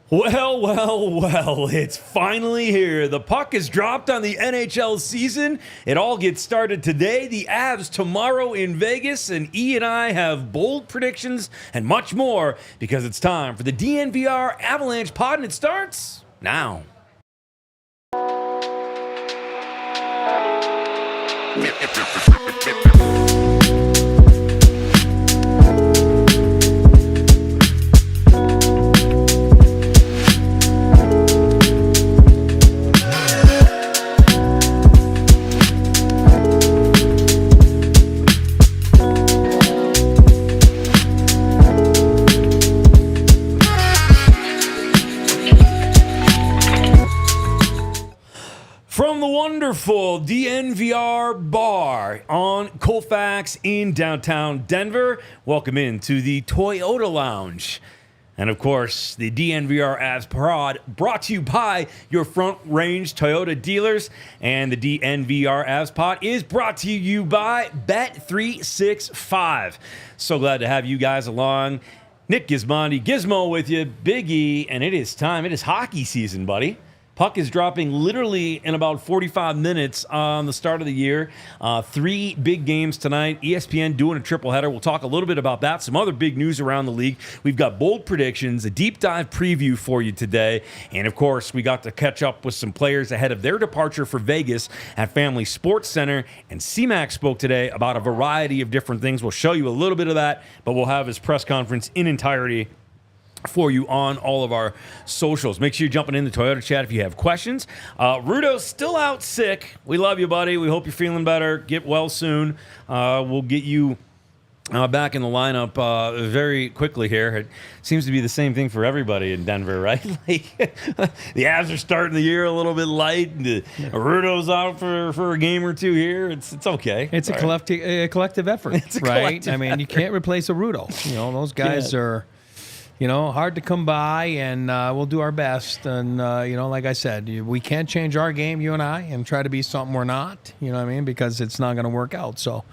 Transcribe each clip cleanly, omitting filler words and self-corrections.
Well, it's finally here. The puck is dropped on the NHL season. It all gets started today. The Avs tomorrow in Vegas, and E and I have bold predictions and much more because it's time for the DNVR Avalanche pod, and it starts now. From the wonderful DNVR bar on Colfax in downtown Denver, welcome into the Toyota Lounge. And of course, the DNVR Avs pod brought to you by your Front Range Toyota dealers. And the DNVR Avs pod is brought to you by Bet365. So glad to have you guys along. Nick Gismo, Gismo with you, Big E, and it is time. It is hockey season, buddy. Puck is dropping literally in about 45 minutes on the start of the year. 3 big games tonight. ESPN doing a triple header. We'll talk a little bit about that. Some other big news around the league. We've got bold predictions, a deep dive preview for you today. And, of course, we got to catch up with some players ahead of their departure for Vegas at Family Sports Center. And CMac spoke today about a variety of different things. We'll show you a little bit of that, but we'll have his press conference in entirety for you on all of our socials. Make sure you're jumping in the Toyota chat if you have questions. Rudo's still out sick. We love you, buddy. We hope you're feeling better. Get well soon. We'll get you back in the lineup very quickly here. It seems to be the same thing for everybody in Denver, right? Like, the Avs are starting the year a little bit light. Rudo's out for a game or two here. It's okay. It's a collective effort, it's a right? collective I mean, effort. you can't replace a Rudo. You know, those guys are, hard to come by, and we'll do our best. And, like I said, we can't change our game, you and I, and try to be something we're not, you know what I mean? Because it's not going to work out. So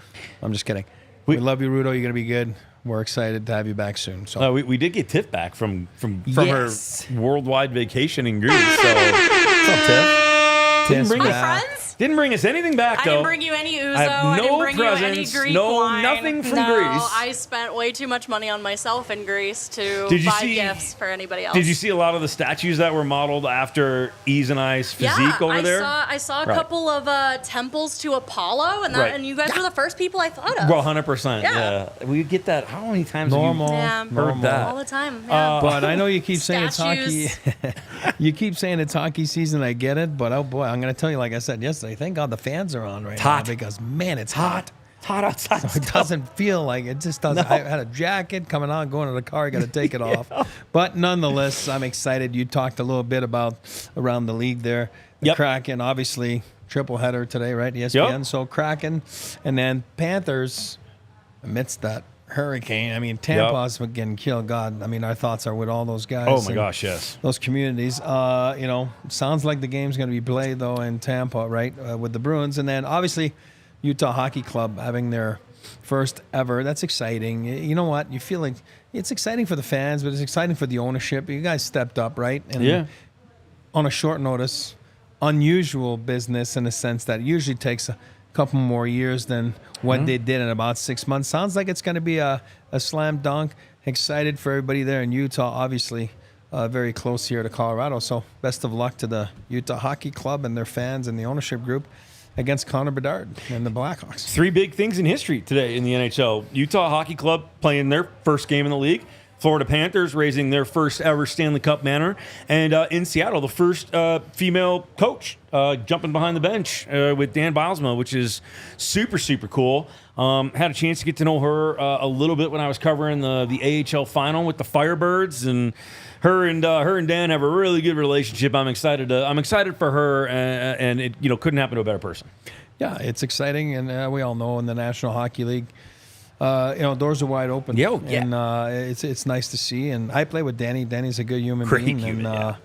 I'm just kidding. We love you, Rudo. You're going to be good. We're excited to have you back soon. So we did get Tiff back from Yes. her worldwide vacation in Greece. So what's up, Tiff? Tiff's bring back. Friends? Didn't bring us anything back, I though. didn't bring you any ouzo. I have no didn't bring presents, you any Greek no wine. nothing from no, Greece. I spent way too much money on myself in Greece to Did you buy see- gifts for anybody else. Did you see a lot of the statues that were modeled after Ease and I's physique over there? I saw a Right. couple of temples to Apollo, and Right. and you guys were the first people I thought of. Well, 100%. Yeah. We get that. How many times Normal. have you Yeah. heard that? all the time. Yeah. But I know you keep saying it's hockey. Statues. You keep saying it's hockey season. I get it. But, oh, boy, I'm going to tell you, like I said yesterday, thank God the fans are on right now. hot. Because, man, it's hot. It's hot outside. So it doesn't feel like it just doesn't. No. I had a jacket coming on, going to the car, got to take it off. But nonetheless, I'm excited. You talked a little bit about around the league there. The Yep. Kraken, obviously, triple header today, right? ESPN. Yep. So Kraken, and then Panthers amidst that hurricane. I mean, Tampa's getting killed. God, I mean, our thoughts are with all those guys. Oh, my and gosh, yes. those communities. Sounds like the game's going to be played, though, in Tampa, right, with the Bruins. And then, obviously, Utah Hockey Club having their first ever. That's exciting. You know what? You feel like it's exciting for the fans, but it's exciting for the ownership. You guys stepped up, right? And Yeah. on a short notice, unusual business in a sense that usually takes a couple more years than what they did in about 6 months. Sounds like it's going to be a slam dunk. Excited for everybody there in Utah, obviously. Very close here to Colorado. So best of luck to the Utah Hockey Club and their fans and the ownership group against Connor Bedard and the Blackhawks. 3 big things in history today in the NHL. Utah Hockey Club playing their first game in the league. Florida Panthers raising their first ever Stanley Cup banner. And in Seattle, the first female coach jumping behind the bench with Dan Bilesma, which is super, super cool. Had a chance to get to know her a little bit when I was covering the AHL final with the Firebirds, and her and Dan have a really good relationship. I'm excited for her, and it couldn't happen to a better person. Yeah, it's exciting, and we all know in the National Hockey League, doors are wide open. Yeah. And it's nice to see. And I play with Danny. Danny's a good human Great being. human, And,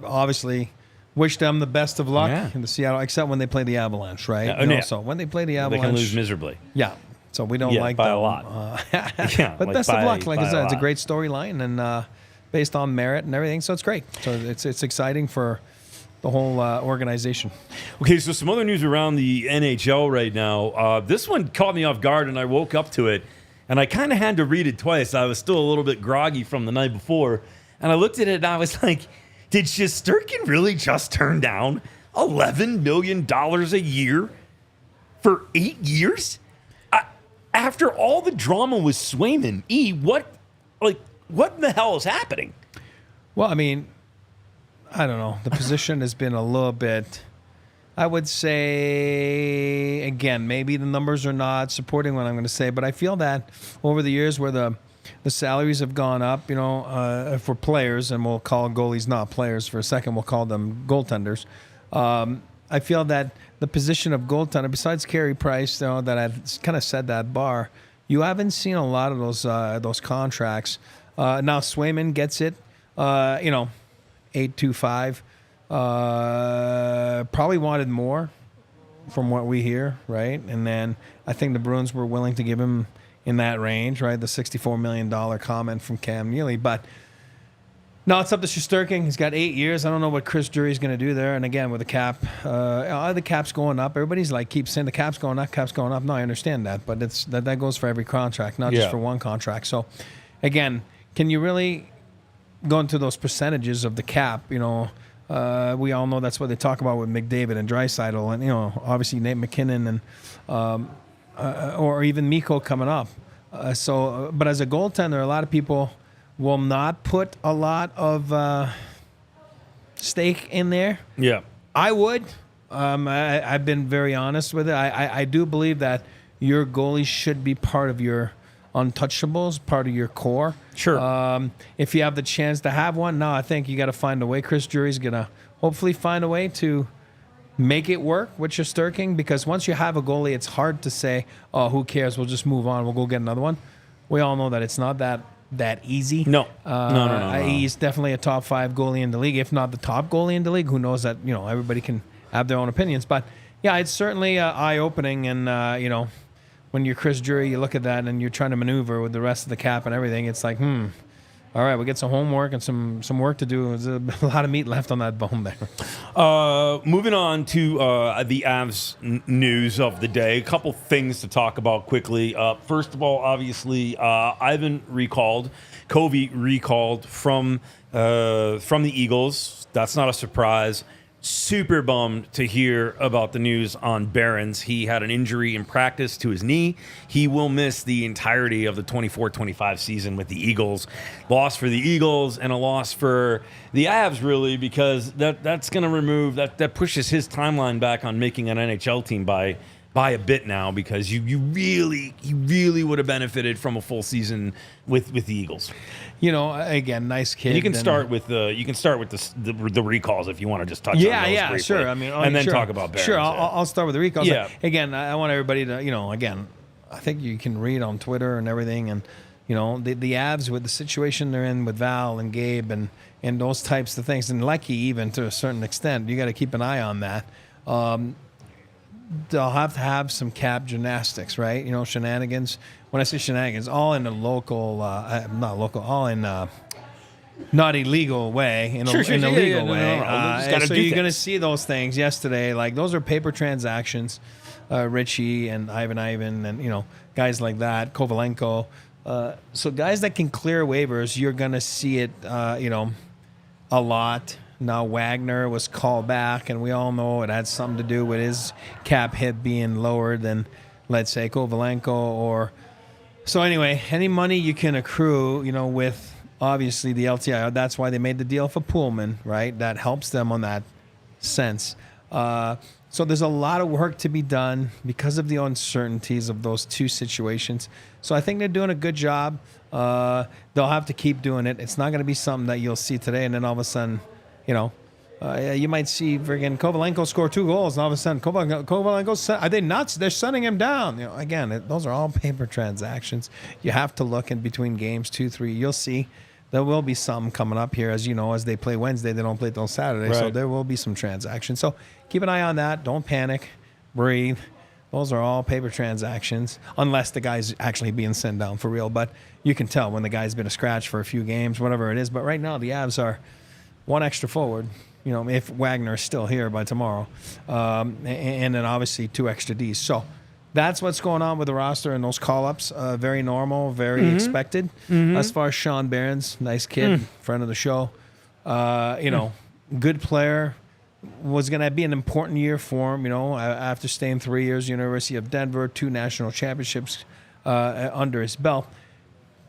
obviously wish them the best of luck Yeah. in the Seattle, except when they play the Avalanche, right? Yeah, yeah. So when they play the They Avalanche. can lose miserably. Yeah. So we don't Yeah, like by them. a lot. Yeah, but like best of luck. Like by I a said, it's a lot. great storyline. And based on merit and everything. So it's great. So it's exciting for the whole organization. Okay, so some other news around the NHL right now. This one caught me off guard, and I woke up to it, and I kind of had to read it twice. I was still a little bit groggy from the night before, and I looked at it, and I was like, did Shesterkin really just turn down $11 million a year for 8 years? After all the drama with Swayman, what in the hell is happening? Well, I mean, I don't know. The position has been a little bit, I would say, again, maybe the numbers are not supporting what I'm going to say, but I feel that over the years where the salaries have gone up, for players, and we'll call goalies not players for a second, we'll call them goaltenders. I feel that the position of goaltender, besides Carey Price, that I've kind of set that bar, you haven't seen a lot of those contracts. Now Swayman gets it, $825. Probably wanted more from what we hear, right? And then I think the Bruins were willing to give him in that range, right? The $64 million comment from Cam Neely. But no, it's up to Shesterkin. He's got 8 years. I don't know what Chris Drury's going to do there. And again, with the cap, the cap's going up. Everybody's keeps saying the cap's going up, cap's going up. No, I understand that. But that goes for every contract, not just for one contract. So again, can you really go into those percentages of the cap? We all know that's what they talk about with McDavid and Draisaitl, and obviously Nate McKinnon and or even Mikko coming up. But as a goaltender, a lot of people will not put a lot of stake in there. Yeah, I would. I've been very honest with it. I do believe that your goalie should be part of your untouchables, part of your core. Sure. If you have the chance to have one, I think you got to find a way. Chris Drury's going to hopefully find a way to make it work with Shesterkin, because once you have a goalie, it's hard to say, oh, who cares? We'll just move on. We'll go get another one. We all know that it's not that easy. No. He's definitely a top 5 goalie in the league, if not the top goalie in the league. Who knows that, everybody can have their own opinions. But, yeah, it's certainly eye-opening. And, when you're Chris Drury, you look at that and you're trying to maneuver with the rest of the cap and everything. It's like, all right, we get some homework and some work to do. There's a lot of meat left on that bone there. Moving on to the Avs news of the day. A couple things to talk about quickly. First of all, obviously, Ivan recalled, Covey recalled from the Eagles. That's not a surprise. Super bummed to hear about the news on Barons. He had an injury in practice to his knee. He will miss the entirety of the 24-25 season with the Eagles. Loss for the Eagles and a loss for the Avs, really, because that's going to remove, that pushes his timeline back on making an NHL team by a bit now, because he really would have benefited from a full season with the Eagles. Again, nice kid. And you can start with the recalls if you want to just touch on those briefly. Sure. And then talk about Barons. Sure, I'll start with the recalls. Yeah. Again, I want everybody to, again, I think you can read on Twitter and everything, and the Avs with the situation they're in with Val and Gabe and those types of things, and Lecky even to a certain extent, you got to keep an eye on that. They'll have to have some cap gymnastics, right? Shenanigans. When I say shenanigans, all in a local, all in not illegal way, in a legal way. No. So you're going to see those things yesterday. Those are paper transactions. Richie and Ivan and, guys like that, Kovalenko. So guys that can clear waivers, you're going to see it, a lot. Now, Wagner was called back, and we all know it had something to do with his cap hit being lower than, let's say, Kovalenko. So anyway, any money you can accrue, with obviously the LTI, that's why they made the deal for Pullman, right? That helps them on that sense. So there's a lot of work to be done because of the uncertainties of those two situations. So I think they're doing a good job. They'll have to keep doing it. It's not going to be something that you'll see today, and then all of a sudden, you might see friggin' Kovalenko score 2 goals, and all of a sudden Kovalenko's, are they nuts? They're shutting him down. Again, those are all paper transactions. You have to look in between games, 2-3. You'll see there will be some coming up here. As you know, as they play Wednesday, they don't play till Saturday, right. So there will be some transactions. So keep an eye on that. Don't panic. Breathe. Those are all paper transactions, unless the guy's actually being sent down for real. But you can tell when the guy's been a scratch for a few games, whatever it is. But right now, the Avs are one extra forward, if Wagner is still here by tomorrow. And then obviously 2 extra Ds. So that's what's going on with the roster and those call-ups. Very normal, very expected. As far as Sean Barons, nice kid, friend of the show. Good player. Was going to be an important year for him, after staying 3 years, University of Denver, 2 national championships under his belt.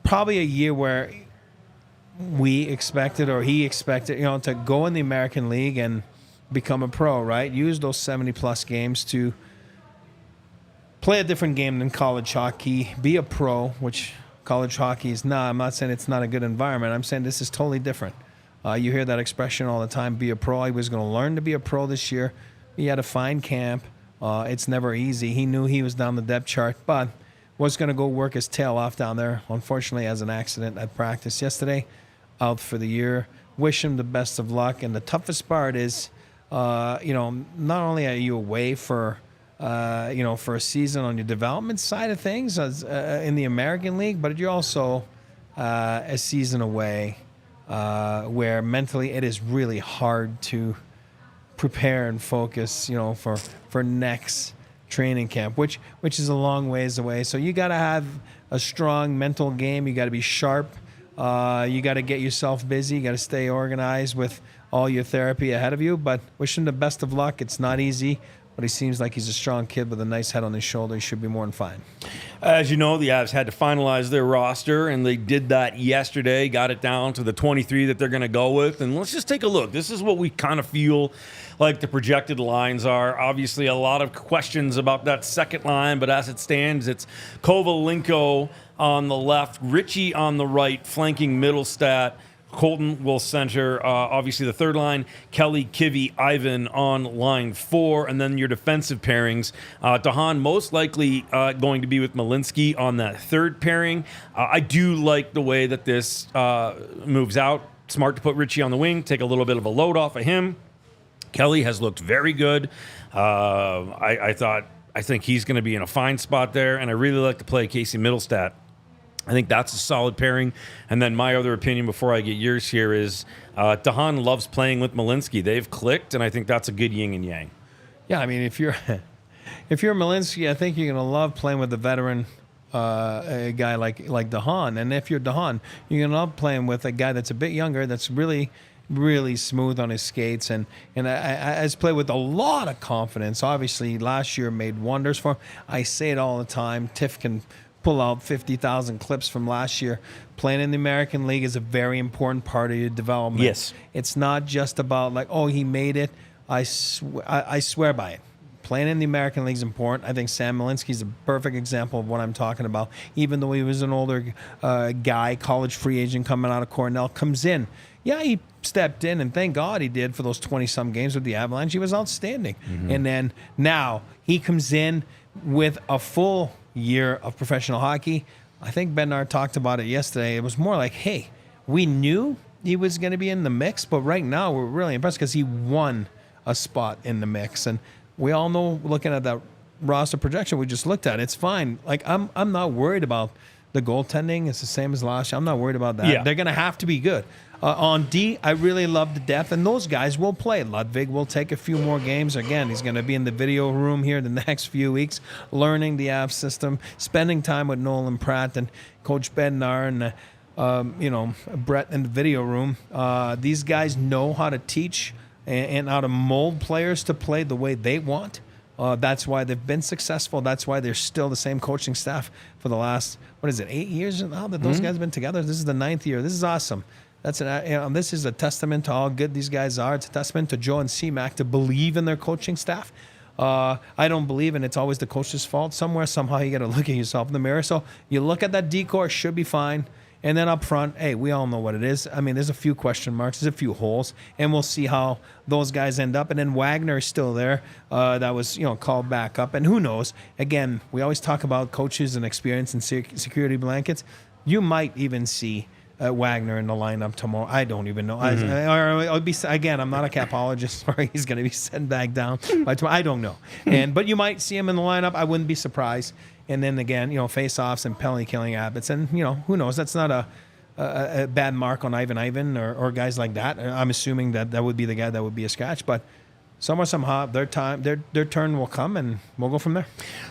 Probably a year where we expected, or he expected, to go in the American League and become a pro, right? Use those 70-plus games to play a different game than college hockey, be a pro, which college hockey is not. I'm not saying it's not a good environment. I'm saying this is totally different. You hear that expression all the time, be a pro. He was going to learn to be a pro this year. He had a fine camp. It's never easy. He knew he was down the depth chart, but was going to go work his tail off down there. Unfortunately, as an accident at practice yesterday, out for the year. Wish him the best of luck. And the toughest part is, not only are you away for a season on your development side of things in the American League, but you're also a season away where mentally it is really hard to prepare and focus, for next training camp, which is a long ways away. So you got to have a strong mental game. You got to be sharp. You got to get yourself busy. You got to stay organized with all your therapy ahead of you. But wish him the best of luck. It's not easy, but he seems like he's a strong kid with a nice head on his shoulder. He should be more than fine. As you know, the Avs had to finalize their roster, and they did that yesterday, got it down to the 23 that they're going to go with. And let's just take a look. This is what we kind of feel like the projected lines are. Obviously, a lot of questions about that second line, but as it stands, it's Kovalenko on the left, Ritchie on the right, flanking Middlestat. Colton will center, obviously, the third line. Kelly, Kivy, Ivan on line 4. And then your defensive pairings. Dahan most likely going to be with Malinsky on that third pairing. I do like the way that this moves out. Smart to put Ritchie on the wing, take a little bit of a load off of him. Kelly has looked very good. I think he's going to be in a fine spot there. And I really like to play Casey Middlestat. I think that's a solid pairing. And then my other opinion before I get yours here is Dahan loves playing with Malinsky. They've clicked, and I think that's a good yin and yang. Yeah, I mean, if you're Malinsky, I think you're going to love playing with a veteran a guy like Dahan. And if you're Dahan, you're going to love playing with a guy that's a bit younger, that's really, really smooth on his skates. And I has played with a lot of confidence. Obviously, last year made wonders for him. I say it all the time. Tiff can pull out 50,000 clips from last year. Playing in the American League is a very important part of your development. Yes. It's not just about like, oh, he made it. I swear by it. Playing in the American League is important. I think Sam Malinsky is a perfect example of what I'm talking about. Even though he was an older guy, college free agent coming out of Cornell, comes in. Yeah, he stepped in, and thank God he did for those 20-some games with the Avalanche. He was outstanding. And then now he comes in with a full year of professional hockey. I think Bednar talked about it yesterday. It was more like, hey, we knew he was going to be in the mix, but right now we're really impressed because he won a spot in the mix. And we all know, looking at that roster projection we just looked at, it's fine. Like, I'm not worried about the goaltending. It's the same as last year. I'm not worried about that. Yeah. They're going to have to be good. On D, I really love the depth, and those guys will play. Ludwig will take a few more games. Again, he's going to be in the video room here the next few weeks, learning the Avs system, spending time with Nolan Pratt and Coach Bednar and Brett in the video room. These guys know how to teach and how to mold players to play the way they want. That's why they've been successful. That's why they're still the same coaching staff for the last, 8 years now that those guys have been together? This is the 9th year. This is awesome. This is a testament to how good these guys are. It's a testament to Joe and CMac to believe in their coaching staff. I don't believe in it's always the coach's fault. Somewhere, somehow, you got to look at yourself in the mirror. So you look at that decor, should be fine. And then up front, hey, we all know what it is. I mean, there's a few question marks. There's a few holes. And we'll see how those guys end up. And then Wagner is still there. That was, called back up. And who knows? Again, we always talk about coaches and experience and security blankets. You might even see Wagner in the lineup tomorrow. I don't even know. I'll be again. I'm not a capologist, or he's going to be sent back down by tomorrow. I don't know. But you might see him in the lineup. I wouldn't be surprised. And then again, face-offs and penalty killing habits, and who knows? That's not a bad mark on Ivan or guys like that. I'm assuming that would be the guy that would be a scratch, but. Somehow, their turn will come, and we'll go from there.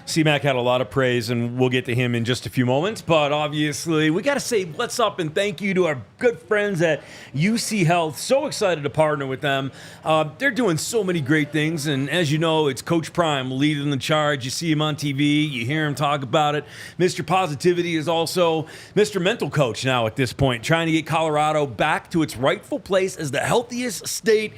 CMac had a lot of praise, and we'll get to him in just a few moments. But obviously, we got to say what's up and thank you to our good friends at UC Health. So excited to partner with them. They're doing so many great things, and as you know, it's Coach Prime leading the charge. You see him on TV, you hear him talk about it. Mr. Positivity is also Mr. Mental Coach now at this point, trying to get Colorado back to its rightful place as the healthiest state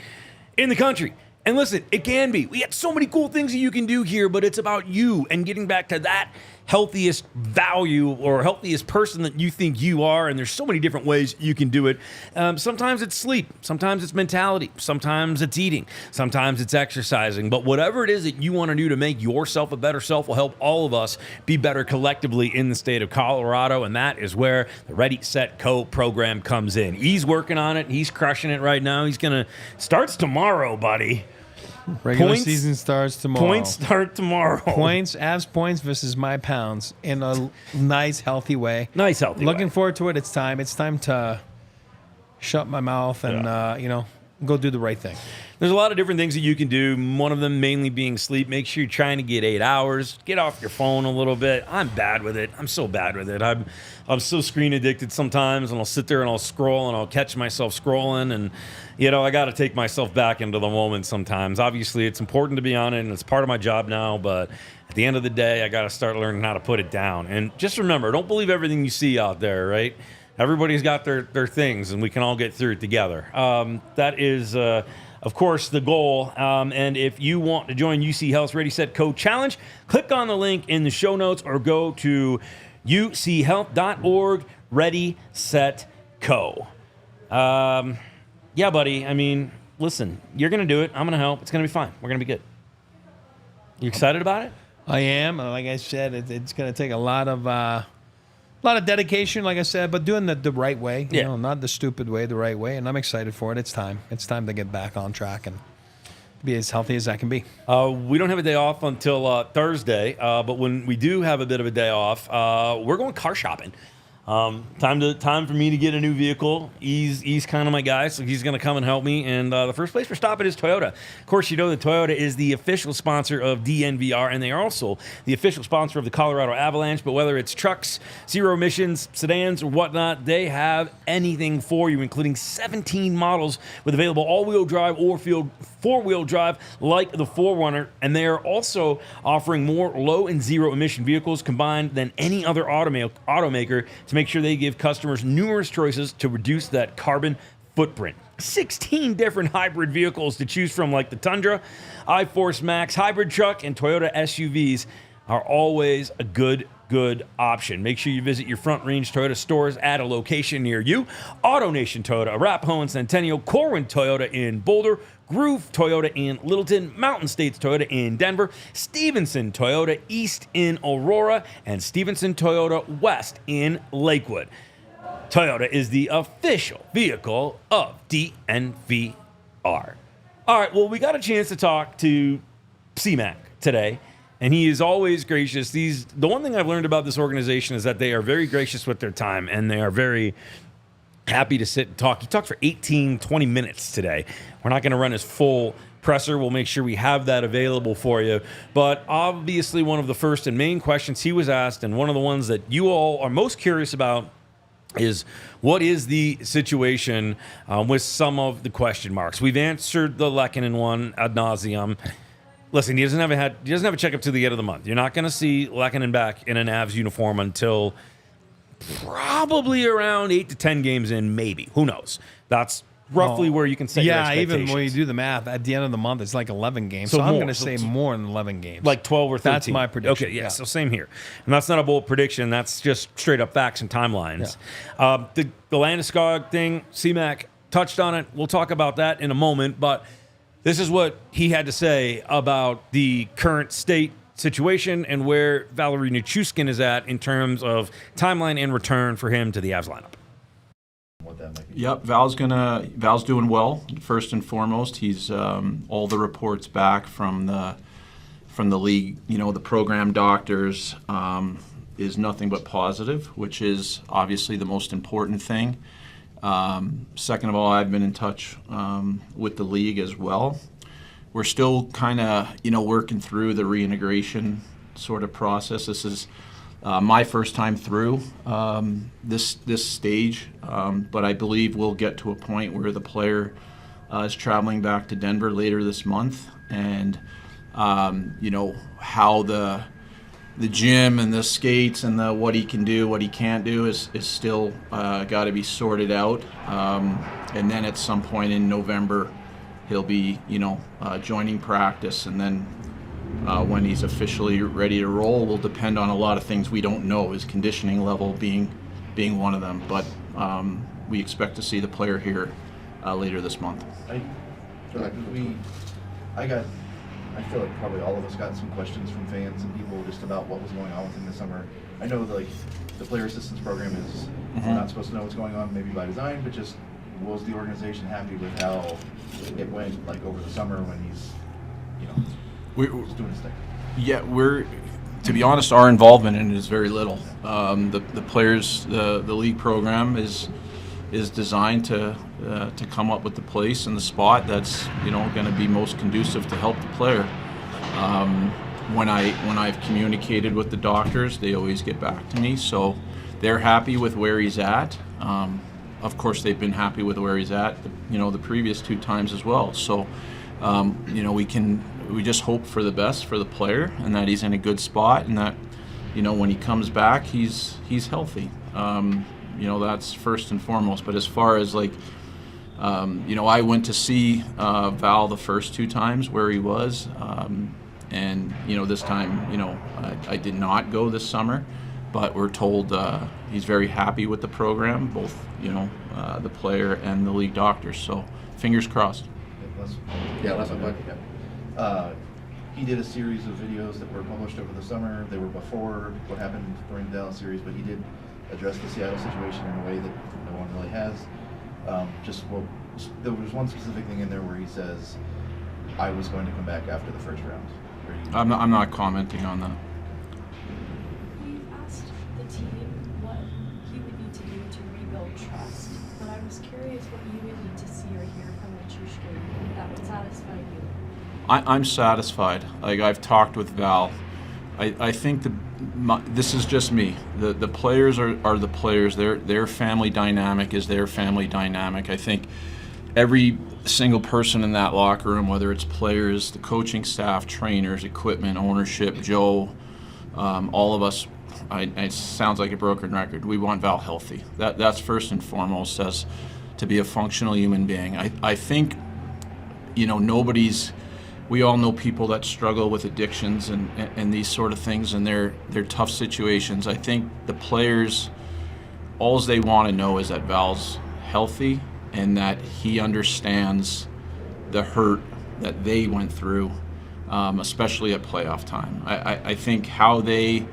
in the country. And listen, it can be. We got so many cool things that you can do here, but it's about you and getting back to that healthiest value or healthiest person that you think you are. And there's so many different ways you can do it. Sometimes it's sleep. Sometimes it's mentality. Sometimes it's eating. Sometimes it's exercising. But whatever it is that you want to do to make yourself a better self will help all of us be better collectively in the state of Colorado. And that is where the Ready, Set, Co program comes in. He's working on it. He's crushing it right now. He's going to starts tomorrow, buddy. Regular season starts tomorrow. Points start tomorrow. Avs points versus my pounds in a nice, healthy way. Nice, healthy Looking way. forward to it. It's time. It's time to shut my mouth and, go do the right thing. There's a lot of different things that you can do. One of them mainly being sleep. Make sure you're trying to get 8 hours. Get off your phone a little bit. I'm bad with it. I'm so bad with it. I'm so screen addicted sometimes, and I'll sit there and I'll scroll and I'll catch myself scrolling, and I got to take myself back into the moment sometimes. Obviously, it's important to be on it, and it's part of my job now, but at the end of the day, I got to start learning how to put it down. And just remember, don't believe everything you see out there, right? Everybody's got their things, and we can all get through it together. That is, of course, the goal. And if you want to join UC Health's Ready, Set, Co Challenge, click on the link in the show notes or go to uchealth.org, Ready, Set, Co. Yeah, buddy. I mean, listen, you're going to do it. I'm going to help. It's going to be fine. We're going to be good. You excited about it? I am. Like I said, it's going to take a lot of dedication, like I said, but doing the right way. Not the stupid way, the right way. And I'm excited for it. It's time. It's time to get back on track and be as healthy as I can be. We don't have a day off until Thursday, but when we do have a bit of a day off, we're going car shopping. Time for me to get a new vehicle. He's kind of my guy, so he's going to come and help me. And the first place we're stopping is Toyota. Of course, that Toyota is the official sponsor of DNVR, and they are also the official sponsor of the Colorado Avalanche. But whether it's trucks, zero emissions, sedans, or whatnot, they have anything for you, including 17 models with available all-wheel drive or four-wheel drive like the 4Runner. And they are also offering more low and zero emission vehicles combined than any other automaker to make sure they give customers numerous choices to reduce that carbon footprint. 16 different hybrid vehicles to choose from, like the Tundra, iForce Max hybrid truck, and Toyota SUVs are always a good option. Make sure you visit your Front Range Toyota stores at a location near you. AutoNation Toyota, Arapahoe and Centennial, Corwin Toyota in Boulder, Groove Toyota in Littleton, Mountain States Toyota in Denver, Stevenson Toyota East in Aurora, and Stevenson Toyota West in Lakewood. Toyota is the official vehicle of DNVR. All right, well, we got a chance to talk to CMac today, and he is always gracious. The one thing I've learned about this organization is that they are very gracious with their time, and they are very happy to sit and talk. He talked for 18, 20 minutes today. We're not going to run his full presser. We'll make sure we have that available for you. But obviously, one of the first and main questions he was asked, and one of the ones that you all are most curious about, is what is the situation with some of the question marks. We've answered the Lehkonen one ad nauseum. Listen, he doesn't have a checkup till the end of the month. You're not going to see Lehkonen back in an Avs uniform until probably around 8 to 10 games in, maybe. Who knows? That's roughly where you can set your expectations. Even when you do the math, at the end of the month, it's like 11 games. So I'm going to say more than 11 games. Like 12 or 13. That's my prediction. Okay, yeah, so same here. And that's not a bold prediction. That's just straight up facts and timelines. Yeah. The Landeskog thing, CMac touched on it. We'll talk about that in a moment. But this is what he had to say about the current state situation and where Valeri Nichushkin is at in terms of timeline and return for him to the Avs lineup. what that might be. Yep, Val's doing well. First and foremost, he's all the reports back from the league, the program doctors, is nothing but positive, which is obviously the most important thing. Second of all, I've been in touch with the league as well. We're still kind of, working through the reintegration sort of process. This is my first time through this stage, but I believe we'll get to a point where the player is traveling back to Denver later this month, and how the gym and the skates and what he can do, what he can't do is still got to be sorted out. And then at some point in November, he'll be, joining practice. And then when he's officially ready to roll will depend on a lot of things we don't know, his conditioning level being one of them. But we expect to see the player here later this month. I feel like probably all of us got some questions from fans and people just about what was going on with him this summer. I know the player assistance program is we're not supposed to know what's going on, maybe by design, but just was the organization happy with how it went over the summer when he's just doing his thing? Yeah, to be honest, our involvement in it is very little. The players, the league program is designed to come up with the place and the spot that's going to be most conducive to help the player. When I've communicated with the doctors, they always get back to me, so they're happy with where he's at. Of course, they've been happy with where he's at, the previous 2 times as well. So, we just hope for the best for the player and that he's in a good spot and that, when he comes back, he's healthy. That's first and foremost. But as far as I went to see Val the first 2 times where he was, and this time, I did not go this summer, but we're told he's very happy with the program, both the player and the league doctors. So fingers crossed. Last one. He did a series of videos that were published over the summer. They were before what happened during the Dallas series, but he did address the Seattle situation in a way that no one really has. There was one specific thing in there where he says, "I was going to come back after the first round." I'm not commenting on that. We asked the team what he would need to do to rebuild trust, but I was curious what you would need to see or hear from Machushkin that would satisfy you. I'm satisfied. I've talked with Val. I think this is just me. The players are the players. Their family dynamic is their family dynamic. I think every single person in that locker room, whether it's players, the coaching staff, trainers, equipment, ownership, Joe, all of us, it sounds like a broken record. We want Val healthy. That's first and foremost, as to be a functional human being. I think, we all know people that struggle with addictions and these sort of things, and they're tough situations. I think the players, all they want to know is that Val's healthy and that he understands the hurt that they went through, especially at playoff time. I think how they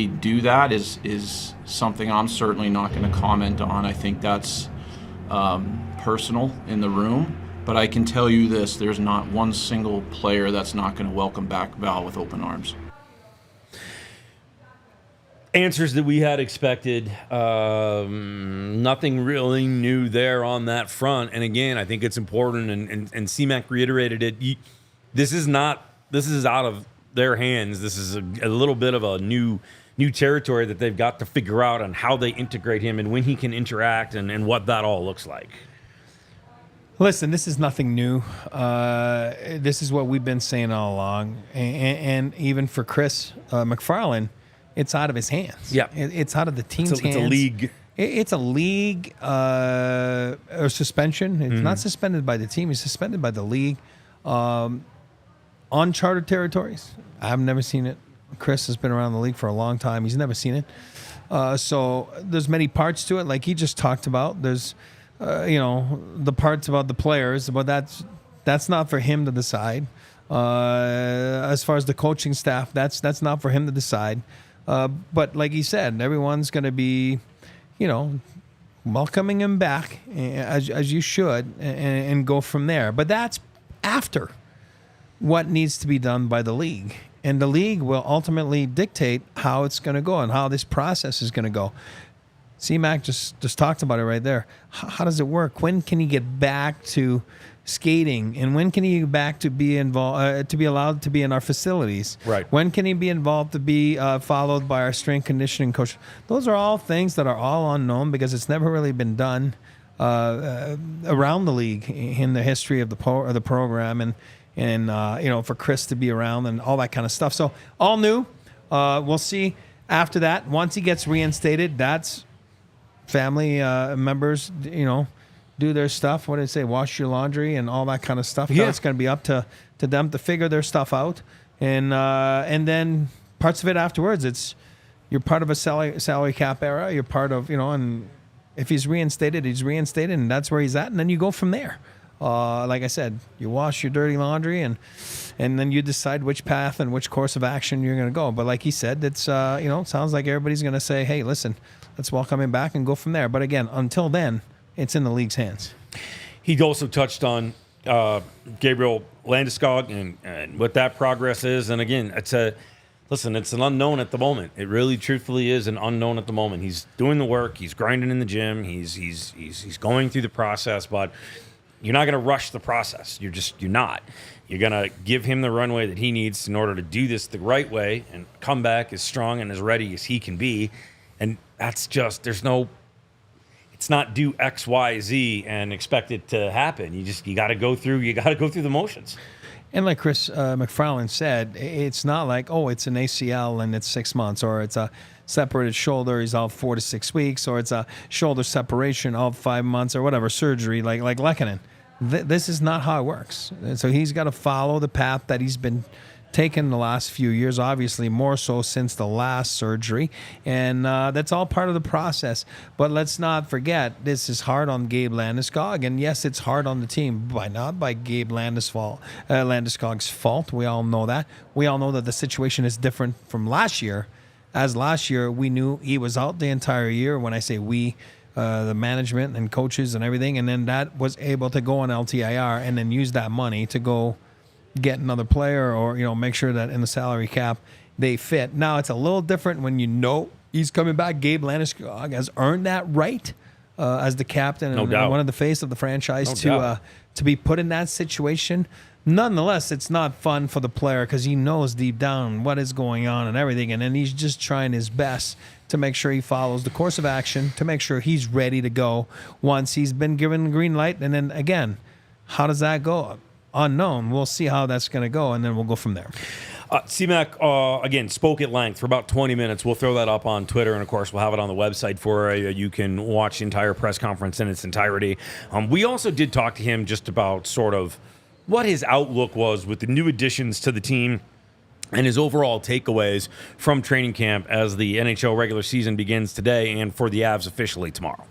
do that is something I'm certainly not going to comment on. I think that's personal in the room. But I can tell you this, there's not one single player that's not going to welcome back Val with open arms. Answers that we had expected. Nothing really new there on that front. And again, I think it's important, and CMac reiterated it. This is out of their hands. This is a little bit of a new territory that they've got to figure out on how they integrate him and when he can interact and what that all looks like. Listen, this is nothing new. This is what we've been saying all along. And even for Chris McFarland, it's out of his hands. Yeah. It's out of the team's hands. It's a league. It's a league or suspension. It's not suspended by the team. It's suspended by the league. Uncharted territories. I've never seen it. Chris has been around the league for a long time. He's never seen it. So there's many parts to it. Like he just talked about, there's... the parts about the players, but that's not for him to decide. As far as the coaching staff, that's not for him to decide. But like he said, everyone's going to be, welcoming him back as you should, and go from there. But that's after what needs to be done by the league. And the league will ultimately dictate how it's going to go and how this process is going to go. CMac just talked about it right there. How does it work? When can he get back to skating, and when can he get back to be involved, to be allowed to be in our facilities? Right. When can he be involved to be followed by our strength conditioning coach? Those are all things that are all unknown because it's never really been done around the league in the history of the program, and for Chris to be around and all that kind of stuff. So all new. We'll see after that. Once he gets reinstated, that's family members, do their stuff. What did it say? Wash your laundry and all that kind of stuff. Yeah. It's going to be up to them to figure their stuff out, and then parts of it afterwards. You're part of a salary cap era. You're part of and if he's reinstated, and that's where he's at, and then you go from there. Like I said, you wash your dirty laundry, and then you decide which path and which course of action you're going to go. But like he said, it's it sounds like everybody's going to say, hey, listen, let's welcome him back and go from there. But again, until then, it's in the league's hands. He also touched on Gabriel Landeskog and what that progress is. And again, it's an unknown at the moment. It really, truthfully, is an unknown at the moment. He's doing the work. He's grinding in the gym. He's going through the process, but you're not going to rush the process. You're not. You're going to give him the runway that he needs in order to do this the right way and come back as strong and as ready as he can be. And that's just, it's not do X, Y, Z and expect it to happen. You got to go through the motions. And like Chris McFarland said, it's not like, it's an ACL and it's 6 months, or it's a separated shoulder, he's out 4 to 6 weeks, or it's a shoulder separation of 5 months, or whatever, surgery like Lehkonen. This is not how it works. And so he's got to follow the path that he's been taken the last few years, obviously more so since the last surgery, and that's all part of the process. But let's not forget, this is hard on Gabe Landeskog, and yes, it's hard on the team, not by Gabe Landeskog's fault. We all know that. We all know that the situation is different from last year, as last year we knew he was out the entire year. When I say we, the management and coaches and everything, and then that was able to go on LTIR and then use that money to go get another player, or make sure that in the salary cap they fit. Now it's a little different when he's coming back. Gabe Landeskog has earned that right as the captain and one of the face of the franchise to be put in that situation. Nonetheless, it's not fun for the player because he knows deep down what is going on and everything, and then he's just trying his best to make sure he follows the course of action, to make sure he's ready to go once he's been given the green light. And then again, how does that go? Unknown. We'll see how that's going to go, and then we'll go from there. CMac, again, spoke at length for about 20 minutes. We'll throw that up on Twitter, and, of course, we'll have it on the website for you. You can watch the entire press conference in its entirety. We also did talk to him just about sort of what his outlook was with the new additions to the team and his overall takeaways from training camp as the NHL regular season begins today and for the Avs officially tomorrow.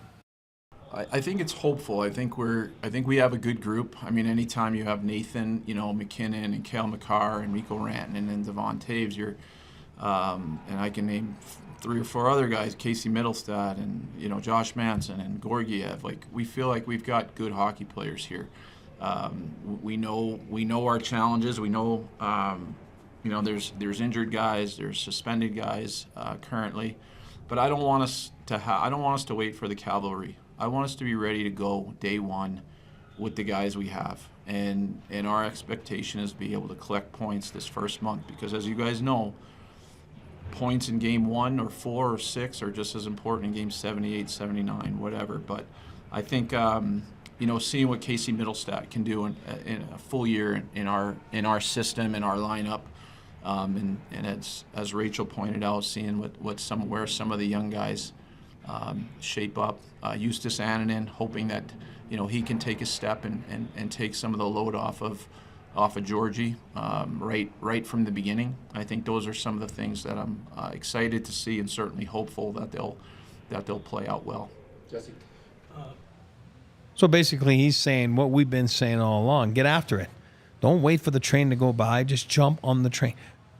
I think it's hopeful. I think we have a good group. I mean, anytime you have Nathan, McKinnon and Cale Makar and Mikko Rantanen and then Devon Taves, and I can name 3 or 4 other guys, Casey Middlestad and Josh Manson and Gorgiev. Like, we feel like we've got good hockey players here. We know our challenges. We know there's injured guys, there's suspended guys currently, but I don't want us to wait for the cavalry. I want us to be ready to go day one with the guys we have, and our expectation is to be able to collect points this first month, because as you guys know, points in game 1 or 4 or 6 are just as important in game 78, 79, whatever. But I think seeing what Casey Middlestat can do in a full year in our system, in our lineup, and as Rachel pointed out, seeing where some of the young guys shape up. Justus Annunen, hoping that he can take a step and take some of the load off of Georgie right from the beginning. I think those are some of the things that I'm excited to see, and certainly hopeful that they'll play out well. Jesse. So basically, he's saying what we've been saying all along: get after it. Don't wait for the train to go by. Just jump on the train.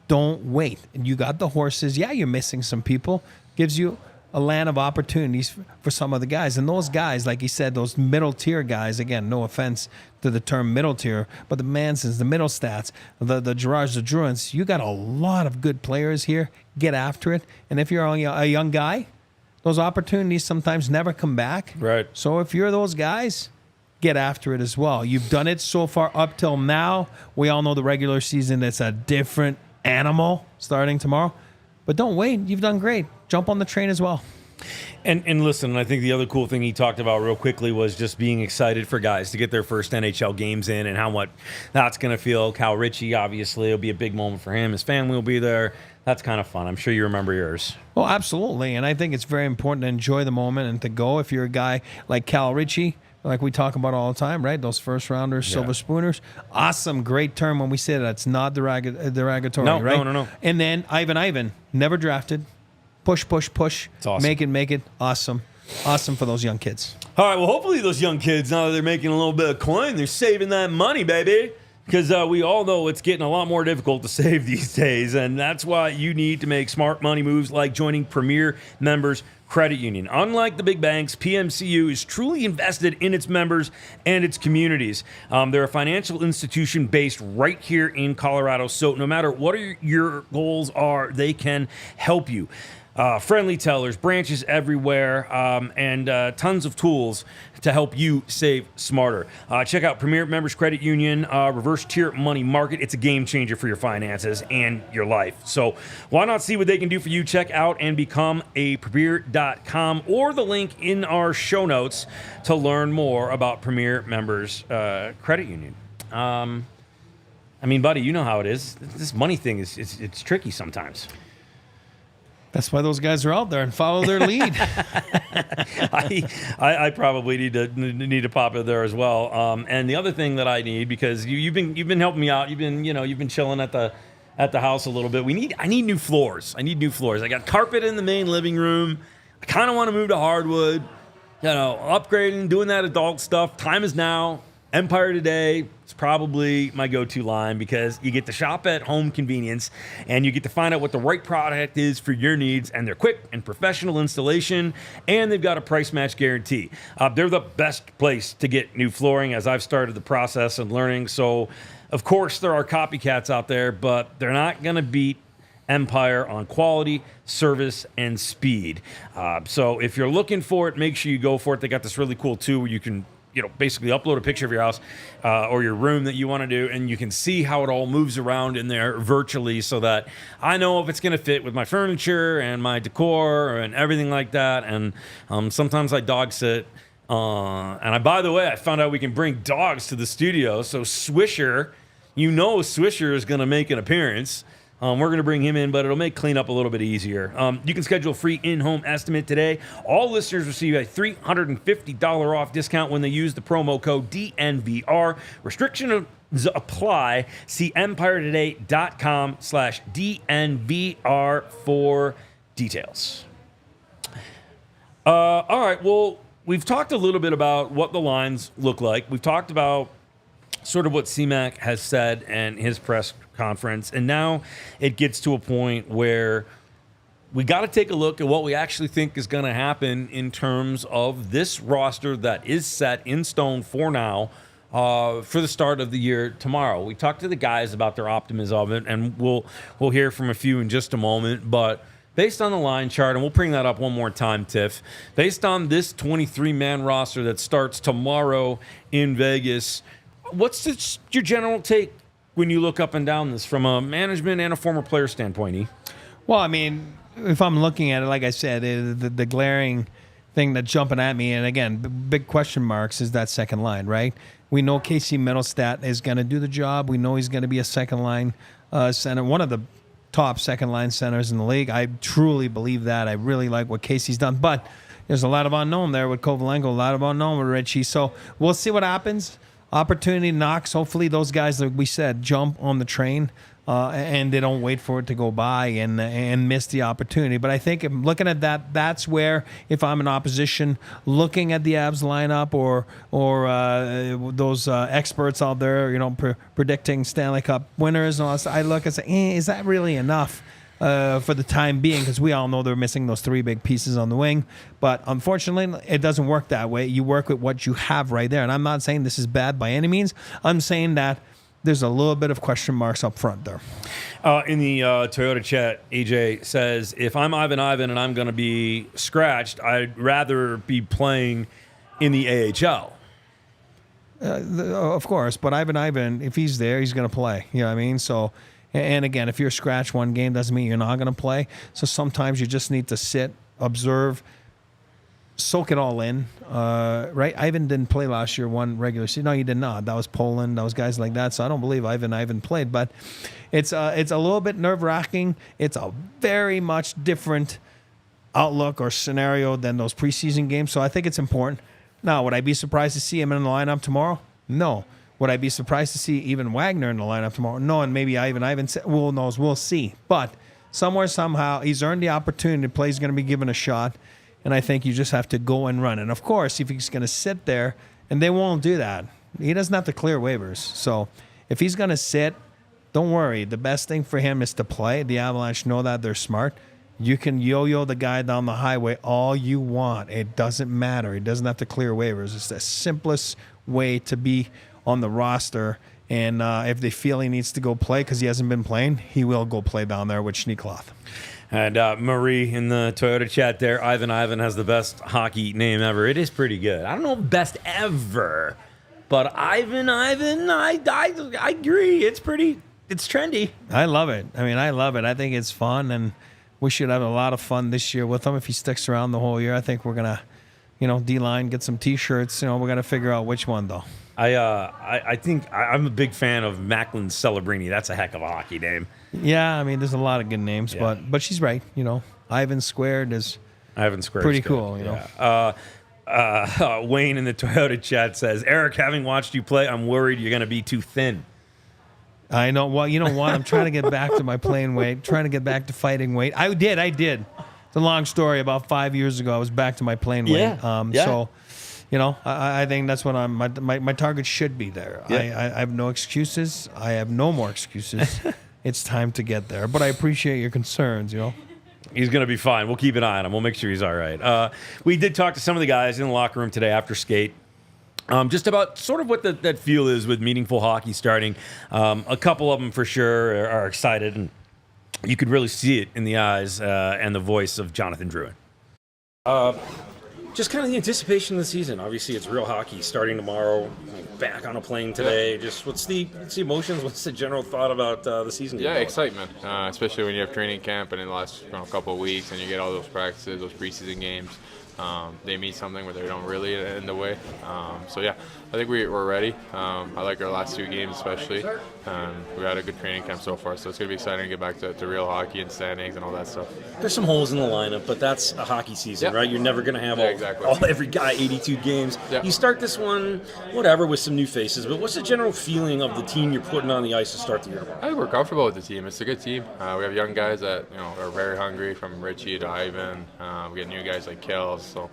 Don't wait. And you got the horses. Yeah, you're missing some people. Gives you a land of opportunities for some of the guys. And those guys, like he said, those middle tier guys, again, no offense to the term middle tier, but the Mansons, the middle stats, the Gerards, the Drouins, you got a lot of good players here. Get after it. And if you're a young guy, those opportunities sometimes never come back. Right. So if you're those guys, get after it as well. You've done it so far up till now. We all know the regular season, it's a different animal starting tomorrow. But don't wait. You've done great. Jump on the train as well. And listen, I think the other cool thing he talked about real quickly was just being excited for guys to get their first NHL games in and how much that's going to feel. Cal Ritchie, obviously, it'll be a big moment for him. His family will be there. That's kind of fun. I'm sure you remember yours. Well, absolutely. And I think it's very important to enjoy the moment and to go. If you're a guy like Cal Ritchie, like we talk about all the time, right? Those first rounders, silver spooners. Awesome, great term when we say that. It's not derogatory, No, right? no. And then Ivan, never drafted. Push. It's awesome. Make it. Awesome for those young kids. All right, well, hopefully those young kids, now that they're making a little bit of coin, they're saving that money, baby. Because we all know it's getting a lot more difficult to save these days, and that's why you need to make smart money moves like joining Premier Members Credit Union. Unlike the big banks, PMCU is truly invested in its members and its communities. They're a financial institution based right here in Colorado, so no matter what your goals are, they can help you. Friendly tellers, branches everywhere, and tons of tools to help you save smarter. Check out Premier Members Credit Union, reverse tier money market. It's a game changer for your finances and your life. So why not see what they can do for you? Check out and become a premier.com or the link in our show notes to learn more about Premier Members Credit Union. I mean, buddy, you know how it is. This money thing it's tricky sometimes. That's why those guys are out there and follow their lead. I probably need to pop it there as well. And the other thing that I need, because you've been helping me out, you've been chilling at the house a little bit. I need new floors. I got carpet in the main living room. I kind of want to move to hardwood. Upgrading, doing that adult stuff. Time is now. Empire Today is probably my go-to line because you get to shop at home convenience and you get to find out what the right product is for your needs, and they're quick and professional installation, and they've got a price match guarantee. They're the best place to get new flooring as I've started the process and learning. So, of course, there are copycats out there, but they're not going to beat Empire on quality, service, and speed. So if you're looking for it, make sure you go for it. They got this really cool tool where you can basically upload a picture of your house or your room that you want to do, and you can see how it all moves around in there virtually so that I know if it's going to fit with my furniture and my decor and everything like that. And sometimes I dog sit. By the way, I found out we can bring dogs to the studio. So Swisher is going to make an appearance. We're going to bring him in, but it'll make cleanup a little bit easier. You can schedule a free in-home estimate today. All listeners receive a $350 off discount when they use the promo code DNVR. Restrictions apply. See EmpireToday.com/DNVR for details. All right, well, we've talked a little bit about what the lines look like. We've talked about sort of what CMac has said and his press conference, and now it gets to a point where we got to take a look at what we actually think is going to happen in terms of this roster that is set in stone for now for the start of the year tomorrow. We talked to the guys about their optimism of it, and we'll hear from a few in just a moment, but based on the line chart, and we'll bring that up one more time, Tiff, based on this 23-man roster that starts tomorrow in Vegas, what's your general take when you look up and down this from a management and a former player standpoint, E? Well, I mean, if I'm looking at it, like I said, the glaring thing that's jumping at me, and again, big question marks, is that second line, right? We know Casey Middlestat is going to do the job. We know he's going to be a second line center, one of the top second line centers in the league. I truly believe that. I really like what Casey's done, but there's a lot of unknown there with Kovalenko, a lot of unknown with Ritchie. So we'll see what happens. Opportunity knocks. Hopefully those guys, like we said, jump on the train and they don't wait for it to go by and miss the opportunity. But I think if looking at that, that's where, if I'm in opposition, looking at the Avs lineup or those experts out there, predicting Stanley Cup winners and all that, I look and say, is that really enough for the time being, because we all know they're missing those 3 big pieces on the wing. But unfortunately, it doesn't work that way. You work with what you have right there. And I'm not saying this is bad by any means. I'm saying that there's a little bit of question marks up front there. In the Toyota chat, AJ says, if I'm Ivan and I'm going to be scratched, I'd rather be playing in the AHL. Of course, but Ivan, if he's there, he's going to play. You know what I mean? So, and again, if you're scratched one game, doesn't mean you're not going to play. So sometimes you just need to sit, observe, soak it all in. Right? Ivan didn't play last year, one regular season. No, he did not. That was Poland. That was guys like that. So I don't believe Ivan played. But it's a little bit nerve-wracking. It's a very much different outlook or scenario than those preseason games. So I think it's important. Now, would I be surprised to see him in the lineup tomorrow? No. Would I be surprised to see even Wagner in the lineup tomorrow? No, and maybe Ivan knows. We'll see. But somewhere, somehow, he's earned the opportunity to play. He's going to be given a shot. And I think you just have to go and run. And, of course, if he's going to sit there, and they won't do that. He doesn't have to clear waivers. So if he's going to sit, don't worry. The best thing for him is to play. The Avalanche know that. They're smart. You can yo-yo the guy down the highway all you want. It doesn't matter. He doesn't have to clear waivers. It's the simplest way to be on the roster. And if they feel he needs to go play because he hasn't been playing, he will go play down there with Schneekloth. And Marie in the Toyota chat there, Ivan has the best hockey name ever. It is pretty good. I don't know if best ever, but Ivan, I agree. It's trendy. I love it. I think it's fun, and we should have a lot of fun this year with him if he sticks around the whole year. I think we're going to, D-line, get some T-shirts. We're going to figure out which one, though. I think I'm a big fan of Macklin Celebrini. That's a heck of a hockey name. Yeah, there's a lot of good names, Yeah. but she's right. Ivan Squared is pretty cool. Wayne in the Toyota chat says, Eric, having watched you play, I'm worried you're going to be too thin. I know. Well, you know what? I'm trying to get back to my playing weight, trying to get back to fighting weight. I did. It's a long story. About 5 years ago, I was back to my playing weight. So, I think that's what my target should be there. Yeah. I have no excuses. I have no more excuses. It's time to get there. But I appreciate your concerns, He's going to be fine. We'll keep an eye on him. We'll make sure he's all right. We did talk to some of the guys in the locker room today after skate. Just about sort of what that feel is with meaningful hockey starting. A couple of them for sure are excited, and you could really see it in the eyes and the voice of Jonathan Drouin. Just kind of the anticipation of the season. Obviously, it's real hockey starting tomorrow. Back on a plane today. Just what's the emotions? What's the general thought about the season? Yeah, excitement, especially when you have training camp and in the last couple of weeks, and you get all those practices, those preseason games. They mean something, but they don't really in the way. I think we're ready. I like our last 2 games especially. We had a good training camp so far, so it's going to be exciting to get back to real hockey and standings and all that stuff. There's some holes in the lineup, but that's a hockey season, right? You're never going to have every guy 82 games. Yeah. You start this one, whatever, with some new faces, but what's the general feeling of the team you're putting on the ice to start the year? I think we're comfortable with the team. It's a good team. We have young guys that are very hungry, from Richie to Ivan. We get new guys like Kells. So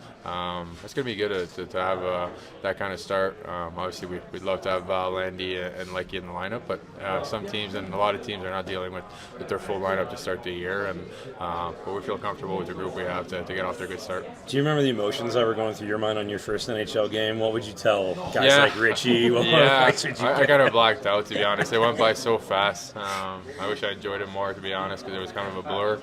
it's going to be good to have that kind of start. Obviously, we'd love to have Landy and Lecky in the lineup, but some teams and a lot of teams are not dealing with their full lineup to start the year. But we feel comfortable with the group we have to get off to a good start. Do you remember the emotions that were going through your mind on your first NHL game? What would you tell guys like Richie? I kind of blacked out, to be honest. It went by so fast. I wish I enjoyed it more, to be honest, because it was kind of a blur.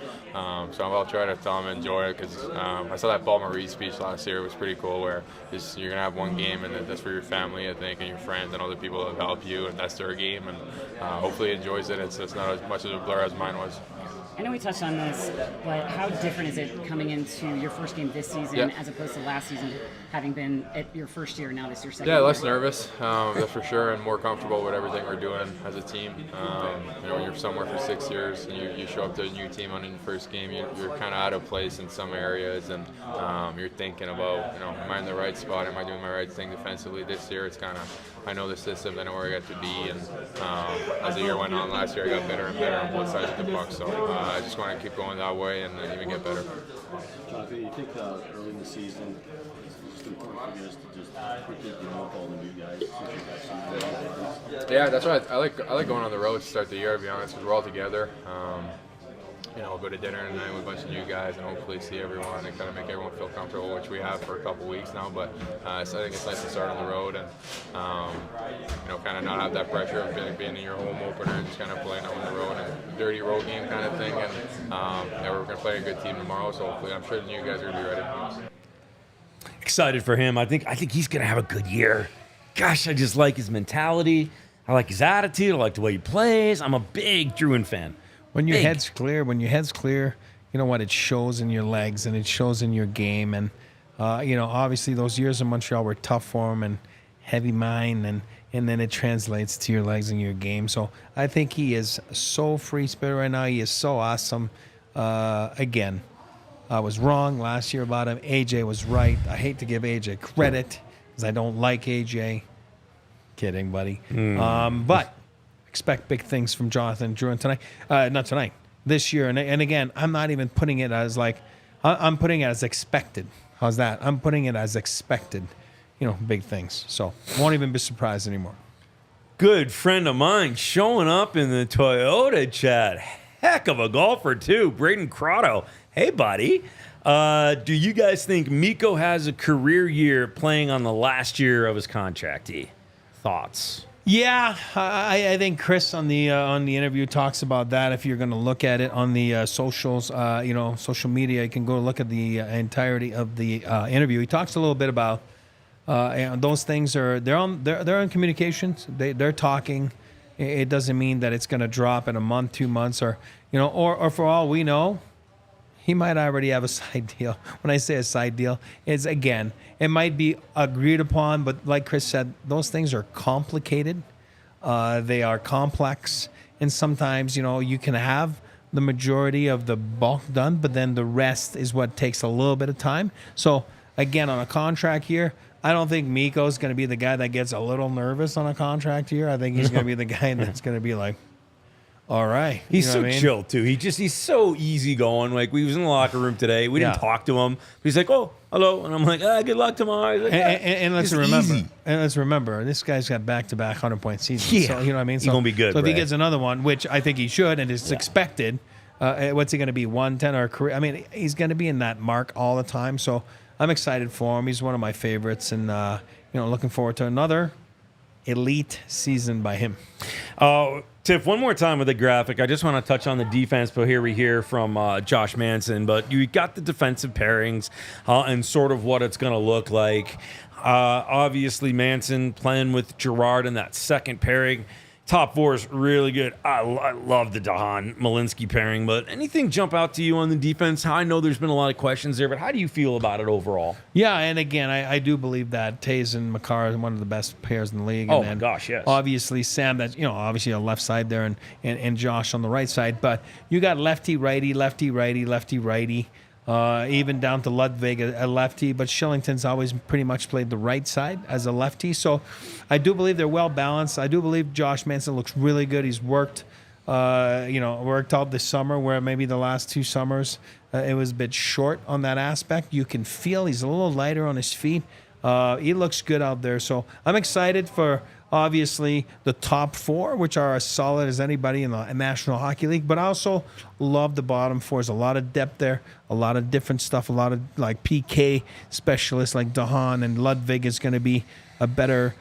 So I'll try to tell them to enjoy it, because I saw that Paul Marie speech last year. It was pretty cool, where you're going to have one game, and that's for your family, I think, and your friends and other people that have helped you, and that's their game, and hopefully he enjoys it. It's not as much of a blur as mine was. I know we touched on this, but how different is it coming into your first game this season as opposed to last season, having been at your first year, now this your second year? Less nervous, that's for sure, and more comfortable with everything we're doing as a team. When you're somewhere for 6 years and you show up to a new team on your first game, you're kind of out of place in some areas, and you're thinking about, am I in the right spot? Am I doing my right thing defensively? This year, it's kind of, I know the system, I know where I got to be, and as the year went on last year, I got better and better on both sides of the puck, so I just want to keep going that way and even get better. Jonathan, you think early in the season it's important for you guys to just quickly develop all the new guys? Yeah, that's right. I like going on the road to start the year, to be honest, because we're all together. go to dinner tonight with a bunch of new guys and hopefully see everyone and kind of make everyone feel comfortable, which we have for a couple weeks now. But so I think it's nice to start on the road and kind of not have that pressure of being in your home opener and just kind of playing on the road and dirty road game kind of thing. And we're going to play a good team tomorrow, so hopefully I'm sure the new guys are going to be ready. Excited for him. I think he's going to have a good year. Gosh, I just like his mentality. I like his attitude. I like the way he plays. I'm a big Drouin fan. When your head's clear, you know what? It shows in your legs and it shows in your game. And, obviously those years in Montreal were tough for him and heavy mind. And then it translates to your legs and your game. So I think he is so free spirit right now. He is so awesome. Again, I was wrong last year about him. AJ was right. I hate to give AJ credit because I don't like AJ. Kidding, buddy. But expect big things from Jonathan Drouin tonight. Not tonight. This year. And again, I'm not even putting it as I'm putting it as expected. How's that? I'm putting it as expected. Big things. So won't even be surprised anymore. Good friend of mine showing up in the Toyota chat. Heck of a golfer, too. Braden Crotto. Hey, buddy. Do you guys think Mikko has a career year playing on the last year of his contract? Thoughts? Yeah, I think Chris on the interview talks about that. If you're going to look at it on the socials, social media, you can go look at the entirety of the interview. He talks a little bit about those things they're on communications. They're talking. It doesn't mean that it's going to drop in a month, 2 months, or for all we know, he might already have a side deal. When I say a side deal, it's again, it might be agreed upon, but like Chris said, those things are complicated. They are complex, and sometimes you can have the majority of the bulk done, but then the rest is what takes a little bit of time. So again, on a contract here, I don't think Mikko's going to be the guy that gets a little nervous on a contract here. I think he's going to be the guy that's going to be like, all right. He's so chill, too. He's so easygoing. Like, we was in the locker room today. We didn't talk to him. He's like, oh, hello. And I'm like, good luck tomorrow. He's like, and let's remember, this guy's got back-to-back 100-point seasons. Yeah. So, you know what I mean? He's going to be good, So if he Ray. gets another one, which I think he should, and it's expected, what's he going to be, 110 or a career? I mean, he's going to be in that mark all the time. So I'm excited for him. He's one of my favorites. And, looking forward to another elite season by him. Tiff, one more time with the graphic. I just want to touch on the defense, but here we hear from Josh Manson. But you got the defensive pairings and sort of what it's going to look like. Obviously, Manson playing with Girard in that second pairing. Top four is really good. I love the Dahan Malinsky pairing, but anything jump out to you on the defense? I know there's been a lot of questions there, but how do you feel about it overall? Yeah, and again, I do believe that Taze and Makar are one of the best pairs in the league. Oh, and my gosh, yes. Obviously, Sam, that's, obviously on the left side there, and Josh on the right side. But you got lefty-righty, lefty-righty, lefty-righty. Even down to Ludwig, a lefty, but Shillington's always pretty much played the right side as a lefty. So I do believe they're well balanced. I do believe Josh Manson looks really good. He's worked out this summer, where maybe the last 2 summers it was a bit short on that aspect. You can feel he's a little lighter on his feet. He looks good out there. So I'm excited for, obviously, the top 4, which are as solid as anybody in the National Hockey League. But I also love the bottom 4. There's a lot of depth there, a lot of different stuff, a lot of like PK specialists like Dahan, and Ludwig is going to be a better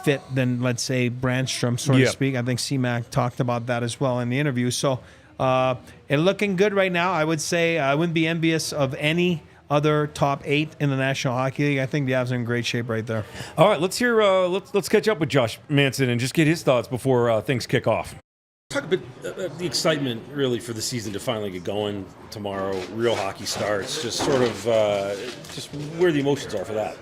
fit than, let's say, Brandstrom, so to speak. I think CMac talked about that as well in the interview. So it's looking good right now. I would say I wouldn't be envious of any other top 8 in the National Hockey League. I think the Avs are in great shape right there. All right, let's hear. Let's catch up with Josh Manson and just get his thoughts before things kick off. Talk a bit about the excitement, really, for the season to finally get going tomorrow. Real hockey starts. Just sort of, just where the emotions are for that.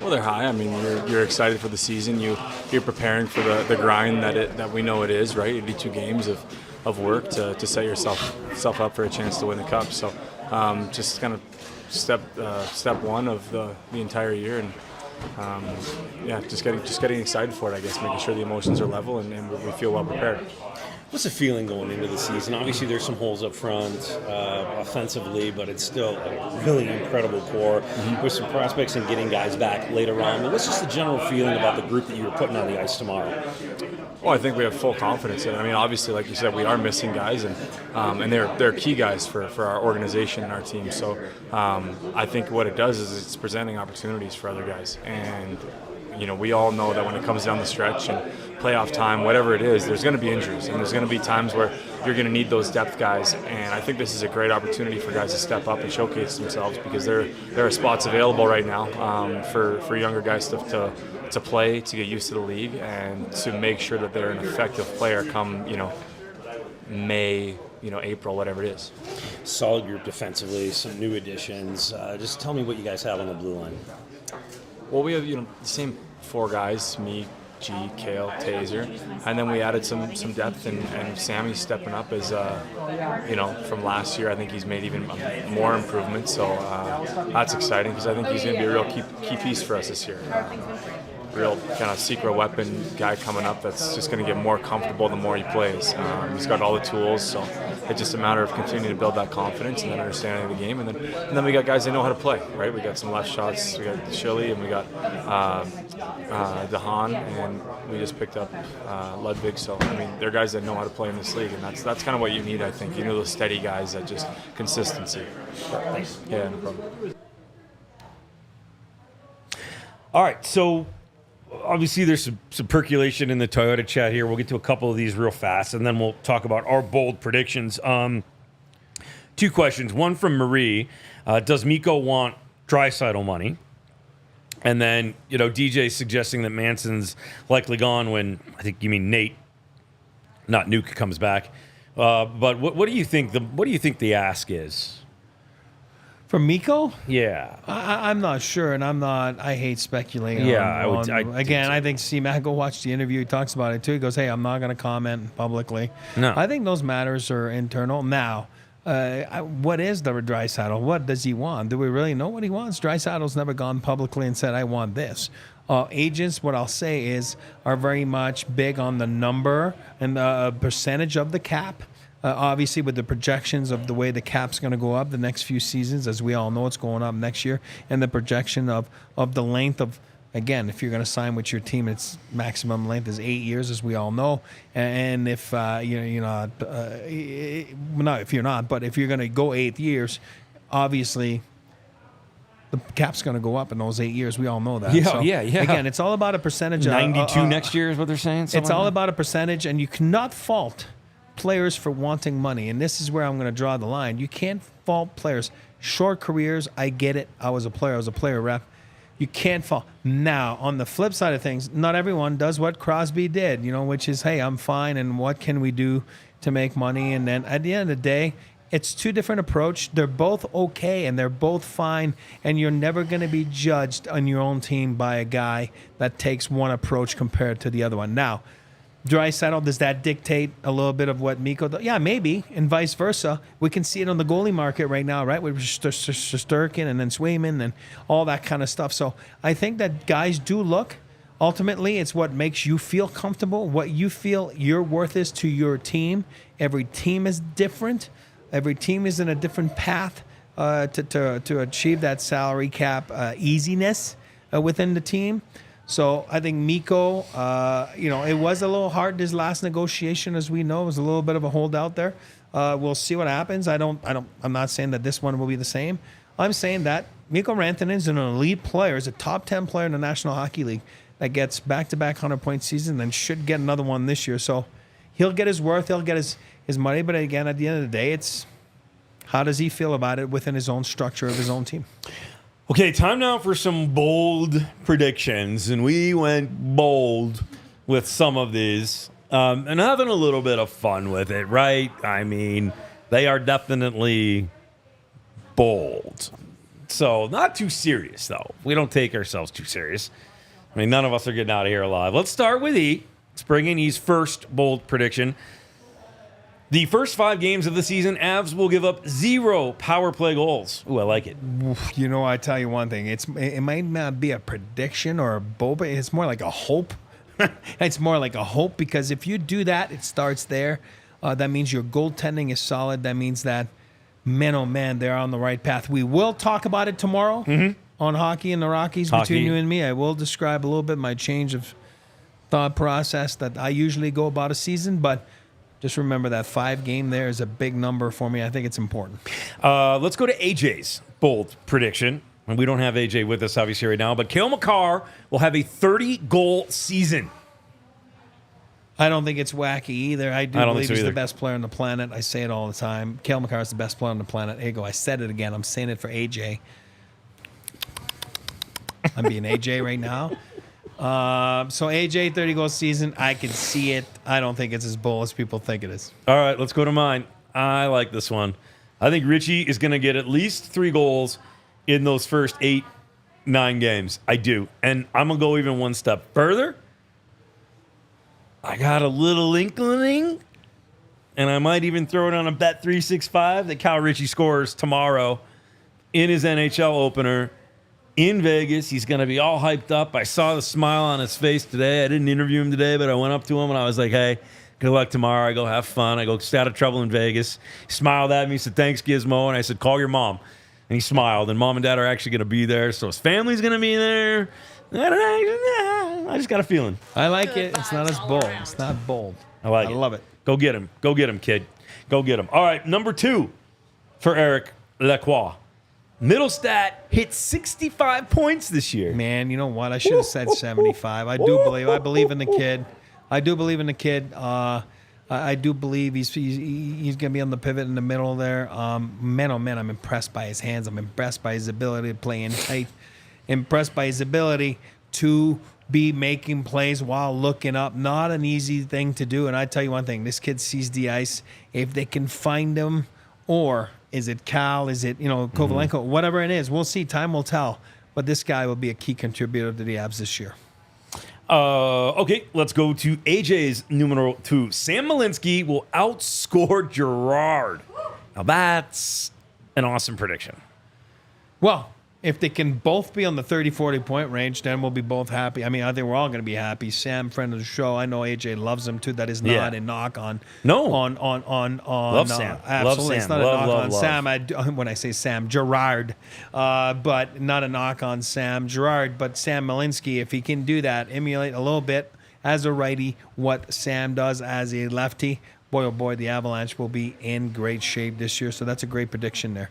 Well, they're high. I mean, you're excited for the season. You're preparing for the grind that we know it is, right? 82 games of work to set yourself up for a chance to win the cup. So, just kind of step one of the entire year, and just getting excited for it, I guess, making sure the emotions are level and we feel well prepared. What's the feeling going into the season? Obviously, there's some holes up front offensively, but it's still a really incredible core with some prospects and getting guys back later on. But what's just the general feeling about the group that you were putting on the ice tomorrow? Well, I think we have full confidence in it. I mean, obviously, like you said, we are missing guys, and they're key guys for our organization and our team. So I think what it does is it's presenting opportunities for other guys. And, we all know that when it comes down the stretch and playoff time, whatever it is, there's going to be injuries, and there's going to be times where you're going to need those depth guys. And I think this is a great opportunity for guys to step up and showcase themselves, because there are spots available right now for younger guys to play, to get used to the league, and to make sure that they're an effective player come, May, April, whatever it is. Solid group defensively, some new additions. Just tell me what you guys have on the blue line. Well, we have, the same 4 guys, me, G, Kale, Taser, and then we added some depth, and Sammy's stepping up as, from last year. I think he's made even more improvements, so that's exciting, because I think he's going to be a real key piece for us this year. Real kind of secret weapon guy coming up that's just going to get more comfortable the more he plays. He's got all the tools, so it's just a matter of continuing to build that confidence and then understanding the game. And then we got guys that know how to play, right? We got some left shots. We got Chili, and we got Dahan, and we just picked up Ludwig. So, I mean, they're guys that know how to play in this league, and that's kind of what you need, I think. Those steady guys that just consistency. Thanks. Yeah, no problem. All right, so obviously there's some percolation in the Toyota chat here. We'll get to a couple of these real fast, and then we'll talk about our bold predictions. 2 questions. One from Marie. Does Mikko want Draisaitl money? And then, DJ suggesting that Manson's likely gone when, I think you mean Nate, not Nuke, comes back. But what do you think the ask is? For Mikko? Yeah. I'm not sure, and I hate speculating. Yeah, I think CMac, go watch the interview. He talks about it too. He goes, hey, I'm not going to comment publicly. No. I think those matters are internal. Now, what is the Draisaitl? What does he want? Do we really know what he wants? Draisaitl's never gone publicly and said, I want this. Agents, what I'll say is, are very much big on the number and the percentage of the cap. Obviously, with the projections of the way the cap's going to go up the next few seasons, as we all know it's going up next year, and the projection of the length of, again, if you're going to sign with your team, its maximum length is 8 years, as we all know. And if you're not, if you're not, but if you're going to go 8 years, obviously the cap's going to go up in those 8 years. We all know that. Yeah. Again, it's all about a percentage. 92 next year is what they're saying. It's all about a percentage, and you cannot fault players for wanting money, and this is where I'm going to draw the line. You can't fault players. Short careers, I get it. I was a player rep. You can't fault. Now, on the flip side of things, not everyone does what Crosby did, which is, hey, I'm fine, and what can we do to make money? And then at the end of the day, it's 2 different approaches. They're both okay, and they're both fine, and you're never going to be judged on your own team by a guy that takes one approach compared to the other one. Now, Draisaitl, does that dictate a little bit of what Mikko does? Yeah, maybe, and vice versa. We can see it on the goalie market right now, right? With Shesterkin and then Swayman and all that kind of stuff. So I think that guys do look. Ultimately, it's what makes you feel comfortable, what you feel your worth is to your team. Every team is different. Every team is in a different path to achieve that salary cap easiness within the team. So I think Mikko, it was a little hard this last negotiation, as we know. It was a little bit of a holdout there. We'll see what happens. I'm not saying that this one will be the same. I'm saying that Mikko Rantanen is an elite player, is a top 10 player in the National Hockey League that gets back-to-back 100-point season and should get another one this year. So he'll get his worth, he'll get his money. But again, at the end of the day, it's how does he feel about it within his own structure of his own team? Okay, time now for some bold predictions, and we went bold with some of these, and having a little bit of fun with it, right? I mean, they are definitely bold. So, not too serious, though. We don't take ourselves too serious. I mean, none of us are getting out of here alive. Let's start with E. Let's bring in E's first bold prediction. The first 5 games of the season, Avs will give up 0 power play goals. Ooh, I like it. I tell you one thing. It might not be a prediction or a bold, but it's more like a hope. It's more like a hope, because if you do that, it starts there. That means your goaltending is solid. That means that, man, oh man, they're on the right path. We will talk about it tomorrow on Hockey and the Rockies between you and me. I will describe a little bit my change of thought process that I usually go about a season, but just remember that 5 game there is a big number for me. I think it's important. Let's go to AJ's bold prediction. And we don't have AJ with us, obviously, right now, but Cale Makar will have a 30-goal season. I don't think it's wacky either. I do believe he's either. the best player on the planet. I say it all the time. Cale Makar is the best player on the planet. Here you go. I said it again. I'm saying it for AJ. I'm being AJ right now. So AJ, 30-goal season. I can see it. I don't think it's as bold as people think it is. All right, let's go to mine. I like this one. I think Richie is going to get at least 3 goals in those first 8-9 games. I do. And I'm going to go even one step further. I got a little inkling, and I might even throw it on a Bet365 that Cal Ritchie scores tomorrow in his NHL opener in Vegas. He's going to be all hyped up. I saw the smile on his face today. I didn't interview him today, but I went up to him and I was like, hey, good luck tomorrow. I go, have fun. I go, stay out of trouble in Vegas. He smiled at me. He said, thanks, Gismo. And I said, call your mom. And he smiled. And mom and dad are actually going to be there. So his family's going to be there. I just got a feeling. I like it. It's not as bold. It's not bold. I like it. it. I love it. Go get him. Go get him, kid. Go get him. All right, number 2 for Eric Lacroix. Middlestat hit 65 points this year. Man, you know what? I should have said 75. I believe in the kid. I do believe in the kid. I do believe he's going to be on the pivot in the middle there. Man, oh man, I'm impressed by his hands. I'm impressed by his ability to play in tight. Impressed by his ability to be making plays while looking up. Not an easy thing to do. And I tell you one thing, this kid sees the ice. If they can find him, or is it Cal? Is it, Kovalenko? Whatever it is, we'll see. Time will tell. But this guy will be a key contributor to the Avs this year. Okay, let's go to AJ's numero 2. Sam Malinsky will outscore Gerard. Now that's an awesome prediction. Well, if they can both be on the 30-40 point range, then we'll be both happy. I mean, I think we're all going to be happy. Sam, friend of the show, I know AJ loves him too. That is not a knock on. No. On. Love Sam. Absolutely, Love Sam. it's not Love, a knock on love. Sam. When I say Sam, Gerard, but not a knock on Sam Gerard, but Sam Malinsky. If he can do that, emulate a little bit as a righty what Sam does as a lefty. Boy, oh boy, the Avalanche will be in great shape this year. So that's a great prediction there.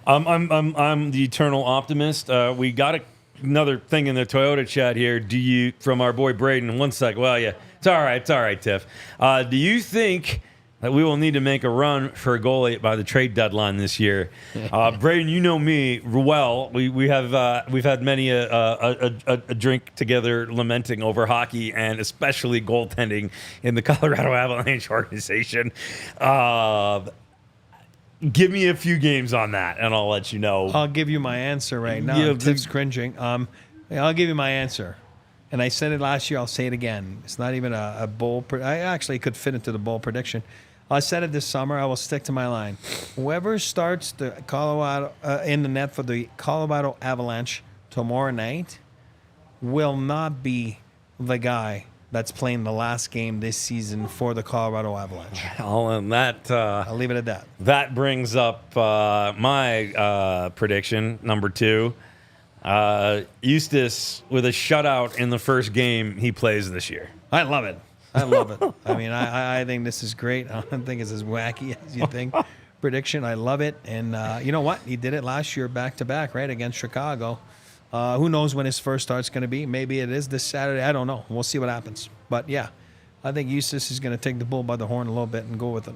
I'm the eternal optimist. We got another thing in the Toyota chat here. Do you, from our boy Braden? 1 sec. Well, yeah, it's all right, Tiff. Do you think that we will need to make a run for a goalie by the trade deadline this year? Braden, you know me well. We've had many a drink together, lamenting over hockey and especially goaltending in the Colorado Avalanche organization. Give me a few games on that, and I'll let you know. I'll give you my answer right now. Yeah, Tiff's cringing. I'll give you my answer. And I said it last year. I'll say it again. It's not even a bold. I actually could fit into the bold prediction. I said it this summer. I will stick to my line. Whoever starts the Colorado in the net for the Colorado Avalanche tomorrow night will not be the guy that's playing the last game this season for the Colorado Avalanche. I'll leave it at that. That brings up my prediction, number 2. Eustace with a shutout in the first game he plays this year. I love it. I love it. I mean, I think this is great. I don't think it's as wacky as you think. Prediction, I love it. And you know what? He did it last year back-to-back, right, against Chicago. Who knows when his first start's going to be? Maybe it is this Saturday. I don't know. We'll see what happens. But, yeah, I think Eustace is going to take the bull by the horn a little bit and go with it.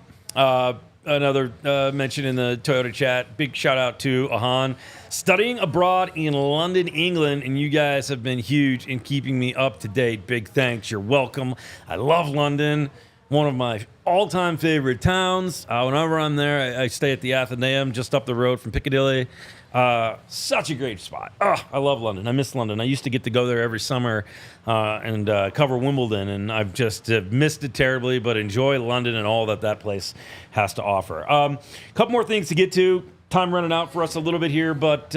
Another mention in the Toyota chat. Big shout out to Ahan. Studying abroad in London, England, and you guys have been huge in keeping me up to date. Big thanks. You're welcome. I love London. One of my all-time favorite towns. Whenever I'm there, I stay at the Athenaeum just up the road from Piccadilly. Such a great spot. I love London. I miss London. I used to get to go there every summer and cover Wimbledon, and I've just missed it terribly, but enjoy London and all that place has to offer. A couple more things to get to. Time running out for us a little bit here, but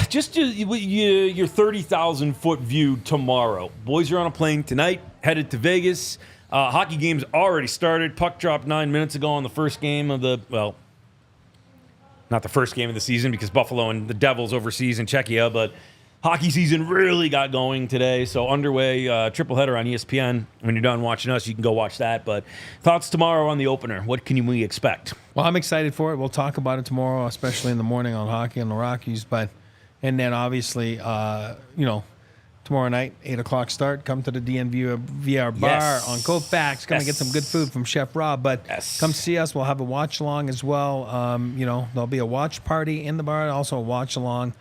just your 30,000-foot view tomorrow. Boys are on a plane tonight, headed to Vegas. Hockey game's already started. Puck dropped 9 minutes ago on the first game of not the first game of the season because Buffalo and the Devils overseas in Czechia, but hockey season really got going today. So underway, triple header on ESPN. When you're done watching us, you can go watch that. But thoughts tomorrow on the opener. What can we expect? Well, I'm excited for it. We'll talk about it tomorrow, especially in the morning on Hockey and the Rockies. And then obviously, tomorrow night, 8 o'clock start. Come to the DNVR bar on Colfax. Come and get some good food from Chef Rob. But come see us. We'll have a watch along as well. There'll be a watch party in the bar, also a watch along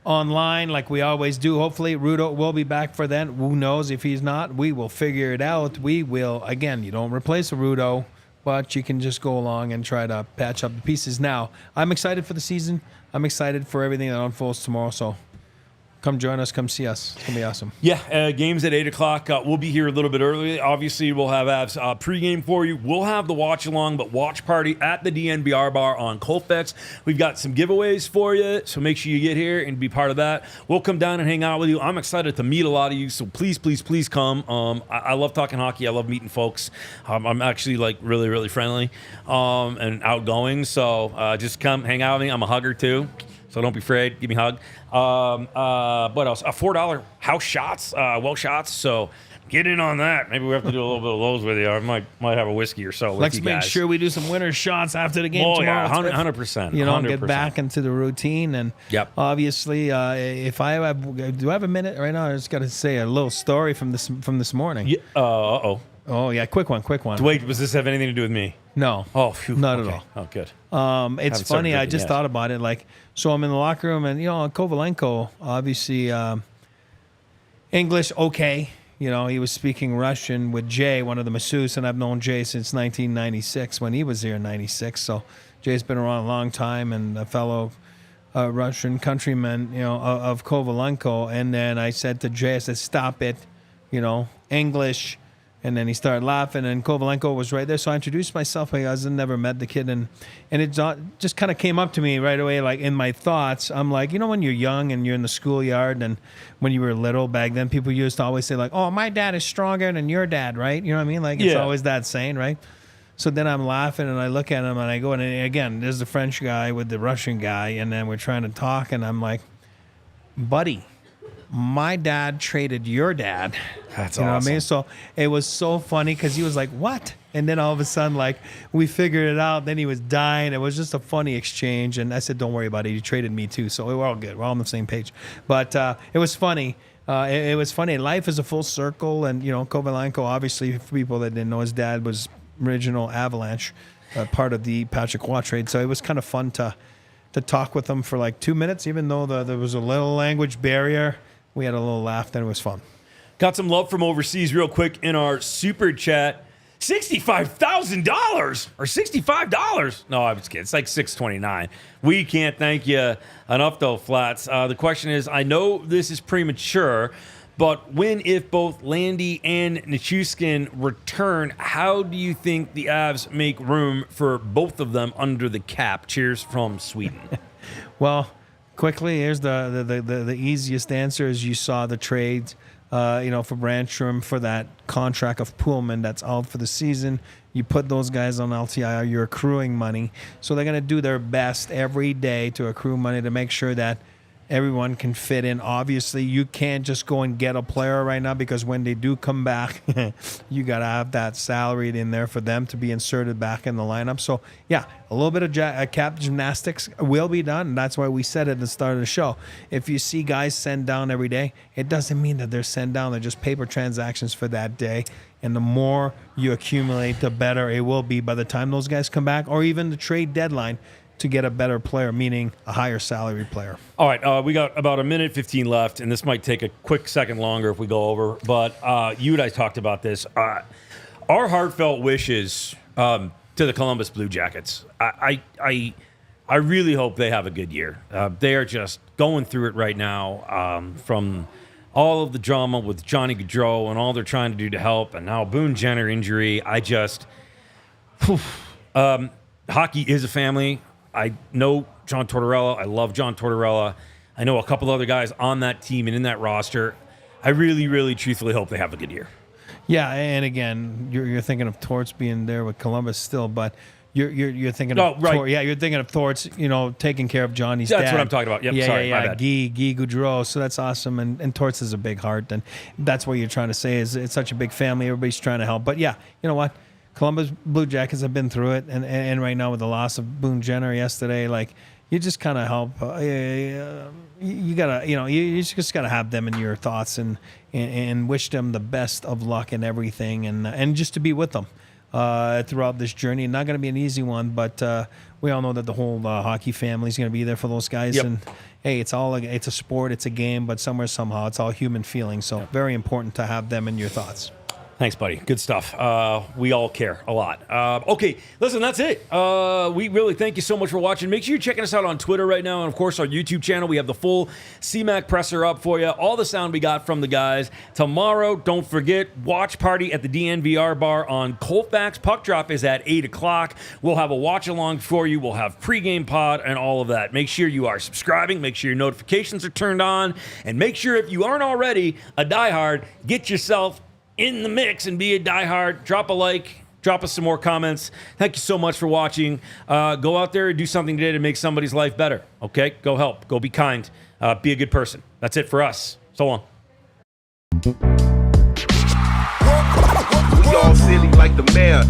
online like we always do. Hopefully, Rudo will be back for then. Who knows if he's not? We will figure it out. We will. Again, you don't replace a Rudo, but you can just go along and try to patch up the pieces. Now, I'm excited for the season. I'm excited for everything that unfolds tomorrow. So come join us. Come see us. It's going to be awesome. Yeah, games at 8 o'clock. We'll be here a little bit early. Obviously, we'll have Avs pregame for you. We'll have the watch-along, but watch party at the DNVR bar on Colfax. We've got some giveaways for you, so make sure you get here and be part of that. We'll come down and hang out with you. I'm excited to meet a lot of you, so please, please, please come. I love talking hockey. I love meeting folks. I'm actually, really, really friendly and outgoing, so just come hang out with me. I'm a hugger, too. So don't be afraid. Give me a hug. What else? $4 house shots, well shots. So get in on that. Maybe we have to do a little bit of those with you. I might have a whiskey or so with Let's you make guys. sure we do some winter shots after the game Oh, tomorrow. yeah, 100%. Get back into the routine. And obviously, if I have a minute right now, I just got to say a little story from this morning. Yeah, Oh, yeah, quick one. Wait, does this have anything to do with me? No. Oh, phew. Not Okay. at all. Oh, good. It's funny. I just thought about it. So I'm in the locker room, and Kovalenko, obviously, English okay. He was speaking Russian with Jay, one of the masseuses, and I've known Jay since 1996 when he was here in '96. So Jay's been around a long time, and a fellow Russian countryman, of Kovalenko. And then I said to Jay, I said, "Stop it, English." And then he started laughing, and Kovalenko was right there. So I introduced myself. I never met the kid, and it just kind of came up to me right away, like in my thoughts. I'm like, when you're young and you're in the schoolyard, and when you were little back then, people used to always say, like, "Oh, my dad is stronger than your dad," right? You know what I mean? Like, it's always that saying, right? So then I'm laughing, and I look at him, and I go, and again, there's the French guy with the Russian guy, and then we're trying to talk, and I'm like, "Buddy, my dad traded your dad." That's awesome. What I mean? awesome. So it was so funny because he was like, "What?" And then all of a sudden, we figured it out. Then he was dying. It was just a funny exchange. And I said, "Don't worry about it. He traded me too." So we're all good. We're all on the same page. But it was funny. It was funny. Life is a full circle. And, Kovalenko, obviously, for people that didn't know, his dad was original Avalanche, part of the Patrick Waugh trade. So it was kind of fun to talk with him for 2 minutes, even though there was a little language barrier. We had a little laugh. Then it was fun. Got some love from overseas real quick in our super chat. $65,000 or $65. No, I was kidding. It's like $629. We can't thank you enough, though, Flats. The question is, I know this is premature, but when, if both Landy and Nichushkin return, how do you think the Avs make room for both of them under the cap? Cheers from Sweden. Well, quickly, here's the easiest answer is you saw the trades. For Brandstrom for that contract of Pullman that's out for the season. You put those guys on LTIR, you're accruing money. So they're going to do their best every day to accrue money to make sure that everyone can fit in. Obviously, you can't just go and get a player right now because when they do come back, you got to have that salaried in there for them to be inserted back in the lineup. So, yeah, a little bit of cap gymnastics will be done. And that's why we said at the start of the show, if you see guys send down every day, it doesn't mean that they're sent down. They're just paper transactions for that day. And the more you accumulate, the better it will be by the time those guys come back or even the trade deadline to get a better player, meaning a higher salary player. All right, we got about 1:15 left, and this might take a quick second longer if we go over. But you and I talked about this. Our heartfelt wishes to the Columbus Blue Jackets. I really hope they have a good year. They are just going through it right now from all of the drama with Johnny Gaudreau and all they're trying to do to help, and now Boone Jenner injury. Hockey is a family. I know John Tortorella. I love John Tortorella. I know a couple other guys on that team and in that roster. I really, really, truthfully hope they have a good year. Yeah, and again, you're thinking of Torts being there with Columbus still, but you're thinking of you're thinking of Torts, taking care of Johnny's dad. That's what I'm talking about. Yep, sorry, my bad. Guy Goudreau. So that's awesome, and Torts is a big heart, and that's what you're trying to say is it's such a big family. Everybody's trying to help, but yeah, you know what? Columbus Blue Jackets have been through it, and right now with the loss of Boone Jenner yesterday, like you just kind of help. You gotta, you just gotta have them in your thoughts and wish them the best of luck and everything, and just to be with them throughout this journey. Not going to be an easy one, but we all know that the whole hockey family is going to be there for those guys. Yep. And hey, it's a sport, it's a game, but somehow it's all human feeling. So very important to have them in your thoughts. Thanks, buddy. Good stuff. We all care a lot. Okay, listen, that's it. We really thank you so much for watching. Make sure you're checking us out on Twitter right now. And, of course, our YouTube channel. We have the full CMac presser up for you. All the sound we got from the guys. Tomorrow, don't forget, watch party at the DNVR bar on Colfax. Puck drop is at 8 o'clock. We'll have a watch-along for you. We'll have pregame pod and all of that. Make sure you are subscribing. Make sure your notifications are turned on. And make sure, if you aren't already a diehard, get yourself in the mix and be a diehard. Drop a like, drop us some more comments. Thank you so much for watching. Go out there and do something today to make somebody's life better. Okay? Go help. Go be kind. Be a good person. That's it for us. So long. We all silly like the mayor.